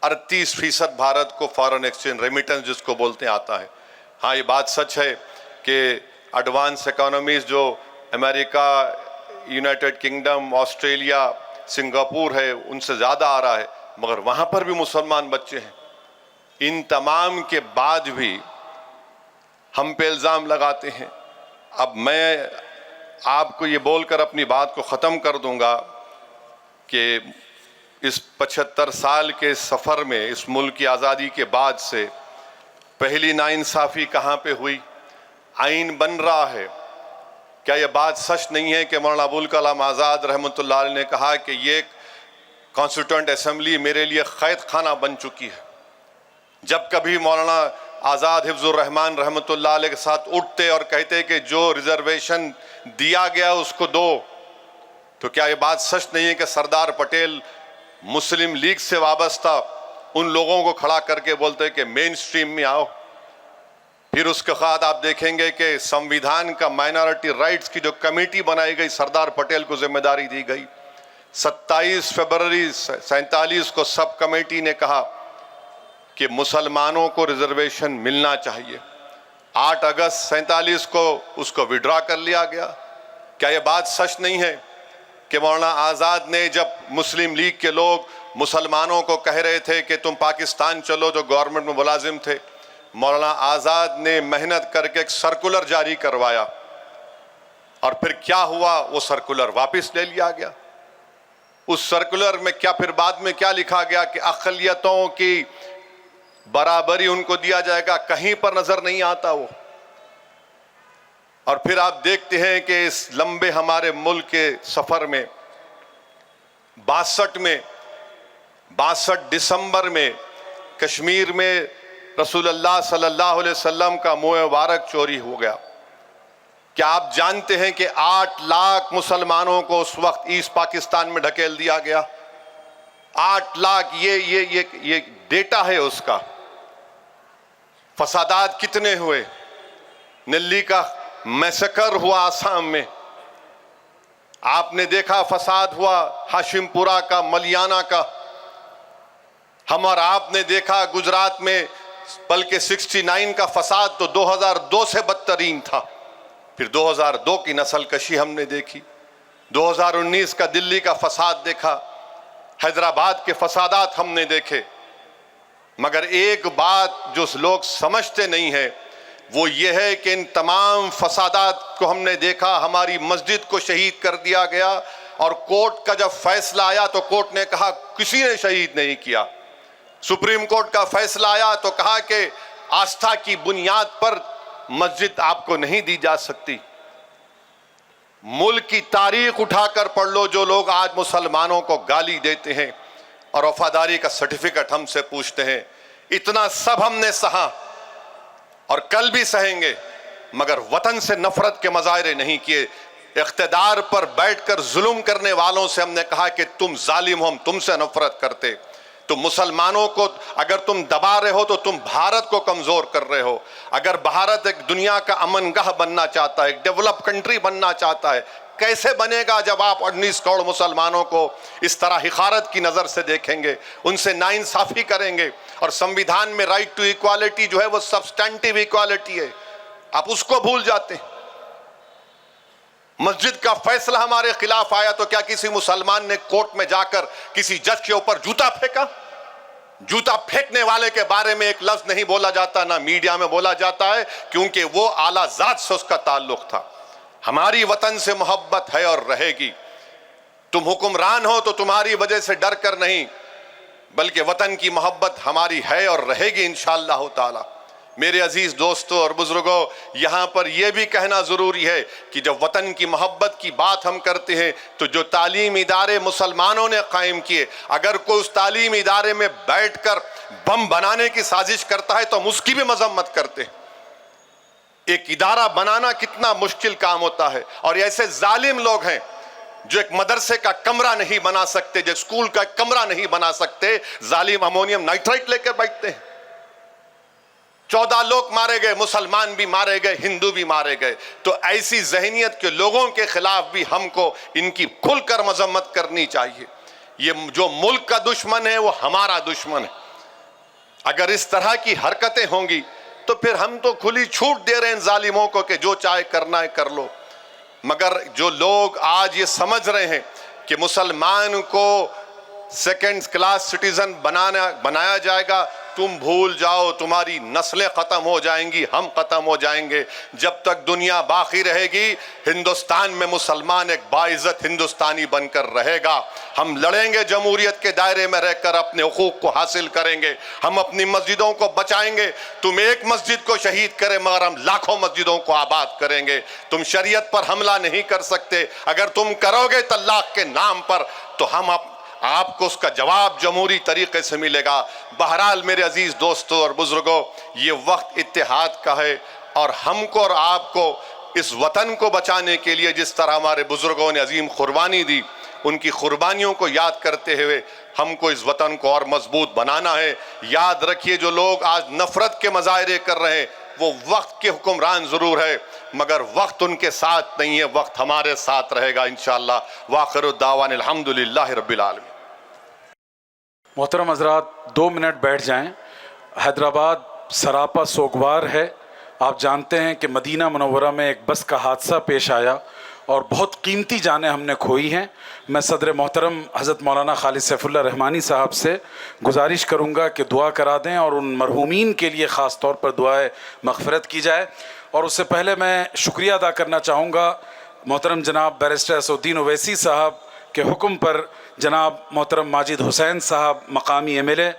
38% بھارت کو فارن ایکسچینج ریمیٹنس جس کو بولتے ہیں آتا ہے۔ ہاں، یہ بات سچ ہے کہ ایڈوانس اکانومیز جو امریکہ، یونائٹڈ کنگڈم، آسٹریلیا، سنگاپور ہے ان سے زیادہ آ رہا ہے، مگر وہاں پر بھی مسلمان بچے ہیں۔ ان تمام کے بعد بھی ہم پہ الزام لگاتے ہیں۔ اب میں آپ کو یہ بول کر اپنی بات کو ختم کر دوں گا کہ اس 75 سال کے سفر میں اس ملک کی آزادی کے بعد سے پہلی ناانصافی کہاں پہ ہوئی؟ آئین بن رہا ہے، کیا یہ بات سچ نہیں ہے کہ مولانا ابوالکلام آزاد رحمۃ اللہ علیہ نے کہا کہ یہ کانسٹیٹیوئنٹ اسمبلی میرے لیے قید خانہ بن چکی ہے؟ جب کبھی مولانا آزاد حفظ الرحمان رحمۃ اللہ علیہ کے ساتھ اٹھتے اور کہتے کہ جو ریزرویشن دیا گیا اس کو دو، تو کیا یہ بات سچ نہیں ہے کہ سردار پٹیل مسلم لیگ سے وابستہ ان لوگوں کو کھڑا کر کے بولتے کہ مین سٹریم میں آؤ؟ پھر اس کے بعد آپ دیکھیں گے کہ سمویدھان کا مائنارٹی رائٹس کی جو کمیٹی بنائی گئی، سردار پٹیل کو ذمہ داری دی گئی۔ 27 فروری 47 کو سب کمیٹی نے کہا کہ مسلمانوں کو ریزرویشن ملنا چاہیے۔ 8 اگست 47 کو اس کو وڈرا کر لیا گیا۔ کیا یہ بات سچ نہیں ہے کہ مولانا آزاد نے جب مسلم لیگ کے لوگ مسلمانوں کو کہہ رہے تھے کہ تم پاکستان چلو، جو گورنمنٹ میں ملازم تھے، مولانا آزاد نے محنت کر کے ایک سرکولر جاری کروایا، اور پھر کیا ہوا؟ وہ سرکولر واپس لے لیا گیا۔ اس سرکولر میں کیا پھر بعد میں کیا لکھا گیا کہ اقلیتوں کی برابری ان کو دیا جائے گا، کہیں پر نظر نہیں آتا وہ۔ اور پھر آپ دیکھتے ہیں کہ اس لمبے ہمارے ملک کے سفر میں 62 دسمبر میں کشمیر میں رسول اللہ صلی اللہ علیہ وسلم کا منہ مبارک چوری ہو گیا۔ کیا آپ جانتے ہیں کہ 8 لاکھ مسلمانوں کو اس وقت ایسٹ پاکستان میں ڈھکیل دیا گیا؟ 8 لاکھ، یہ ڈیٹا ہے اس کا۔ فسادات کتنے ہوئے؟ نلی کا میسکر ہوا آسام میں، آپ نے دیکھا فساد ہوا ہاشم پورہ کا، ملیانہ کا، ہم اور آپ نے دیکھا گجرات میں، بلکہ 69 کا فساد تو 2002 سے بدترین تھا۔ پھر 2002 کی نسل کشی ہم نے دیکھی، 2019 کا دلی کا فساد دیکھا، حیدرآباد کے فسادات ہم نے دیکھے۔ مگر ایک بات جو لوگ سمجھتے نہیں ہیں وہ یہ ہے کہ ان تمام فسادات کو ہم نے دیکھا، ہماری مسجد کو شہید کر دیا گیا، اور کورٹ کا جب فیصلہ آیا تو کورٹ نے کہا کسی نے شہید نہیں کیا۔ سپریم کورٹ کا فیصلہ آیا تو کہا کہ آستھا کی بنیاد پر مسجد آپ کو نہیں دی جا سکتی۔ ملک کی تاریخ اٹھا کر پڑھ لو، جو لوگ آج مسلمانوں کو گالی دیتے ہیں اور وفاداری کا سرٹیفکیٹ ہم سے پوچھتے ہیں، اتنا سب ہم نے سہا اور کل بھی سہیں گے، مگر وطن سے نفرت کے مظاہرے نہیں کیے۔ اقتدار پر بیٹھ کر ظلم کرنے والوں سے ہم نے کہا کہ تم ظالم ہو، ہم تم سے نفرت کرتے۔ تو مسلمانوں کو اگر تم دبا رہے ہو تو تم بھارت کو کمزور کر رہے ہو۔ اگر بھارت ایک دنیا کا امن گاہ بننا چاہتا ہے، ایک ڈیولپ کنٹری بننا چاہتا ہے، کیسے بنے گا جب آپ 19 کروڑ مسلمانوں کو اس طرح حقارت کی نظر سے دیکھیں گے، ان سے ناانصافی کریں گے؟ اور سمویدھان میں رائٹ ٹو ایکوالٹی جو ہے وہ سبسٹینٹیو ایکوالٹی ہے، آپ اس کو بھول جاتے ہیں۔ مسجد کا فیصلہ ہمارے خلاف آیا تو کیا کسی مسلمان نے کورٹ میں جا کر کسی جج کے اوپر جوتا پھینکا؟ جوتا پھینکنے والے کے بارے میں ایک لفظ نہیں بولا جاتا، نہ میڈیا میں بولا جاتا ہے، کیونکہ وہ اعلیٰ ذات سے اس کا تعلق تھا۔ ہماری وطن سے محبت ہے اور رہے گی۔ تم حکمران ہو تو تمہاری وجہ سے ڈر کر نہیں، بلکہ وطن کی محبت ہماری ہے اور رہے گی انشاءاللہ تعالی۔ میرے عزیز دوستوں اور بزرگوں، یہاں پر یہ بھی کہنا ضروری ہے کہ جب وطن کی محبت کی بات ہم کرتے ہیں تو جو تعلیم ادارے مسلمانوں نے قائم کیے، اگر کوئی اس تعلیم ادارے میں بیٹھ کر بم بنانے کی سازش کرتا ہے تو ہم اس کی بھی مذمت کرتے ہیں۔ ایک ادارہ بنانا کتنا مشکل کام ہوتا ہے، اور ایسے ظالم لوگ ہیں جو ایک مدرسے کا کمرہ نہیں بنا سکتے، جو اسکول کا کمرہ نہیں بنا سکتے، ظالم امونیم نائٹرائٹ لے کر بیٹھتے ہیں۔ 14 لوگ مارے گئے، مسلمان بھی مارے گئے، ہندو بھی مارے گئے۔ تو ایسی ذہنیت کے لوگوں کے خلاف بھی ہم کو ان کی کھل کر مذمت کرنی چاہیے۔ یہ جو ملک کا دشمن ہے وہ ہمارا دشمن ہے۔ اگر اس طرح کی حرکتیں ہوں گی تو پھر ہم تو کھلی چھوٹ دے رہے ہیں ان ظالموں کو کہ جو چاہے کرنا ہے کر لو۔ مگر جو لوگ آج یہ سمجھ رہے ہیں کہ مسلمان کو سیکنڈ کلاس سٹیزن بنایا جائے گا، تم بھول جاؤ، تمہاری نسلیں ختم ہو جائیں گی، ہم ختم ہو جائیں گے۔ جب تک دنیا باقی رہے گی ہندوستان میں مسلمان ایک باعزت ہندوستانی بن کر رہے گا۔ ہم لڑیں گے، جمہوریت کے دائرے میں رہ کر اپنے حقوق کو حاصل کریں گے، ہم اپنی مسجدوں کو بچائیں گے۔ تم ایک مسجد کو شہید کرے مگر ہم لاکھوں مسجدوں کو آباد کریں گے۔ تم شریعت پر حملہ نہیں کر سکتے، اگر تم کرو گے طلاق کے نام پر تو ہم آپ کو اس کا جواب جمہوری طریقے سے ملے گا۔ بہرحال میرے عزیز دوستوں اور بزرگوں، یہ وقت اتحاد کا ہے، اور ہم کو اور آپ کو اس وطن کو بچانے کے لیے جس طرح ہمارے بزرگوں نے عظیم قربانی دی، ان کی قربانیوں کو یاد کرتے ہوئے ہم کو اس وطن کو اور مضبوط بنانا ہے۔ یاد رکھیے جو لوگ آج نفرت کے مظاہرے کر رہے ہیں وہ وقت کے حکمران ضرور ہے، مگر وقت ان کے ساتھ نہیں ہے، وقت ہمارے ساتھ رہے گا انشاءاللہ۔ وآخر الدعوان الحمدللہ رب العالمین۔ محترم حضرات 2 منٹ بیٹھ جائیں۔ حیدرآباد سراپا سوگوار ہے۔ آپ جانتے ہیں کہ مدینہ منورہ میں ایک بس کا حادثہ پیش آیا اور بہت قیمتی جانیں ہم نے کھوئی ہیں۔ میں صدر محترم حضرت مولانا خالد سیف اللہ رحمانی صاحب سے گزارش کروں گا کہ دعا کرا دیں اور ان مرحومین کے لیے خاص طور پر دعائے مغفرت کی جائے۔ اور اس سے پہلے میں شکریہ ادا کرنا چاہوں گا محترم جناب بیرسٹر اسدالدین اویسی صاحب کے حکم پر جناب محترم ماجد حسین صاحب مقامی MLA،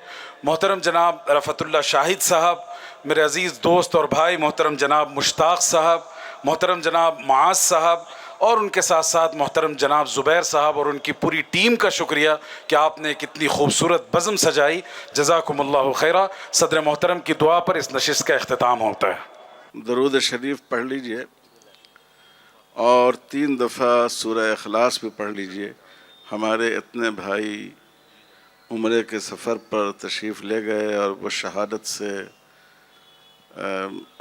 محترم جناب رفعت اللہ شاہد صاحب، میرے عزیز دوست اور بھائی محترم جناب مشتاق صاحب، محترم جناب معاذ صاحب، اور ان کے ساتھ ساتھ محترم جناب زبیر صاحب اور ان کی پوری ٹیم کا شکریہ کہ آپ نے ایک اتنی خوبصورت بزم سجائی۔ جزاکم اللہ خیرہ۔ صدر محترم کی دعا پر اس نشست کا اختتام ہوتا ہے۔ درود شریف پڑھ لیجئے اور 3 دفعہ سورہ اخلاص بھی پڑھ لیجئے۔ ہمارے اتنے بھائی عمرے کے سفر پر تشریف لے گئے اور وہ شہادت سے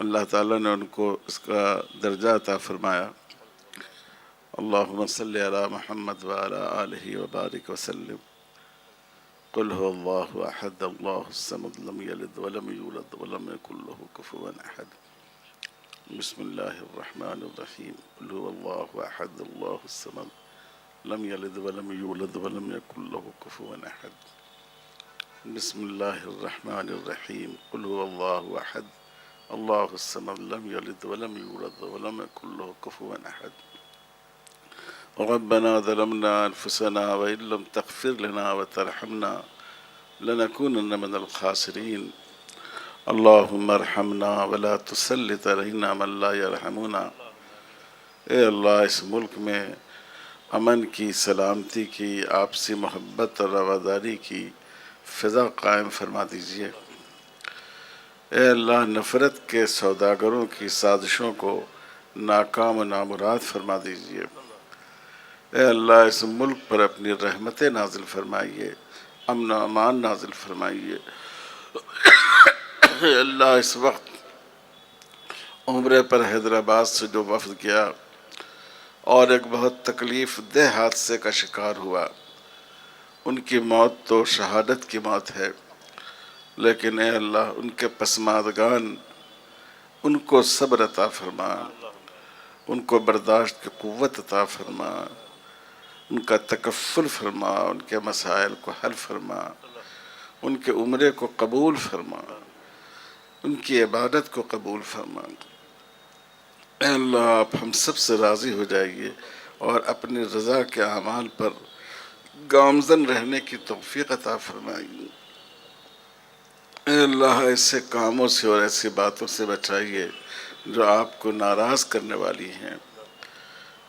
اللہ تعالیٰ نے ان کو اس کا درجہ عطا فرمایا۔ اللہم صلی علی محمد وعلی آلہ وبارک وسلم۔ قل هو اللہ احد اللہ الصمد لم یلد ولم یولد ولم یکن له کفوا احد۔ بسم اللہ الرحمن الرحیم۔ قل هو اللہ احد اللہ الصمد لم یلد ولم یولد ولم یکن له کفوا احد۔ بسم اللہ الرحمن الرحیم۔ قل هو اللہ احد اللہ الصمد لم یلد ولم یولد ولم یکن له کفوا احد۔ ربنا ظلمنا انفسنا وان لم تغفر لنا وترحمنا لنكونن من الخاسرین۔ اللہم ارحمنا ولا تسلط علینا من لا یرحمنا۔ اے اللہ اس ملک میں امن کی، سلامتی کی، آپسی محبت اور رواداری کی فضا قائم فرما دیجئے۔ اے اللہ نفرت کے سوداگروں کی سازشوں کو ناکام و نامراد فرما دیجئے۔ اے اللہ اس ملک پر اپنی رحمتیں نازل فرمائیے، امن و امان نازل فرمائیے۔ اے اللہ اس وقت عمرے پر حیدرآباد سے جو وفد گیا اور ایک بہت تکلیف دہ حادثے کا شکار ہوا، ان کی موت تو شہادت کی موت ہے، لیکن اے اللہ ان کے پسماندگان ان کو صبر عطا فرما، ان کو برداشت کی قوت عطا فرما، ان کا تکفل فرما، ان کے مسائل کو حل فرما، ان کے عمرے کو قبول فرما، ان کی عبادت کو قبول فرما۔ اے اللہ آپ ہم سب سے راضی ہو جائیے اور اپنی رضا کے اعمال پر گامزن رہنے کی توفیق عطا فرمائیے۔ اے اللہ ایسے کاموں سے اور ایسی باتوں سے بچائیے جو آپ کو ناراض کرنے والی ہیں۔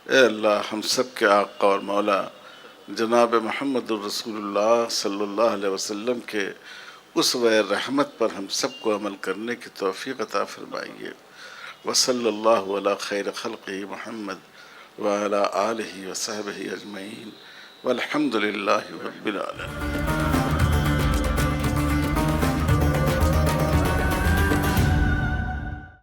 اے اللہ ہم سب کے آقا اور مولا جناب محمد الرسول اللہ صلی اللہ علیہ وسلم کے اسوہ رحمت پر ہم سب کو عمل کرنے کی توفیق عطا فرمائیے۔ وصلی اللہ علی خیر خلقہ محمد وعلی آلہ وصحبہ اجمعین والحمد للہ رب العالمین۔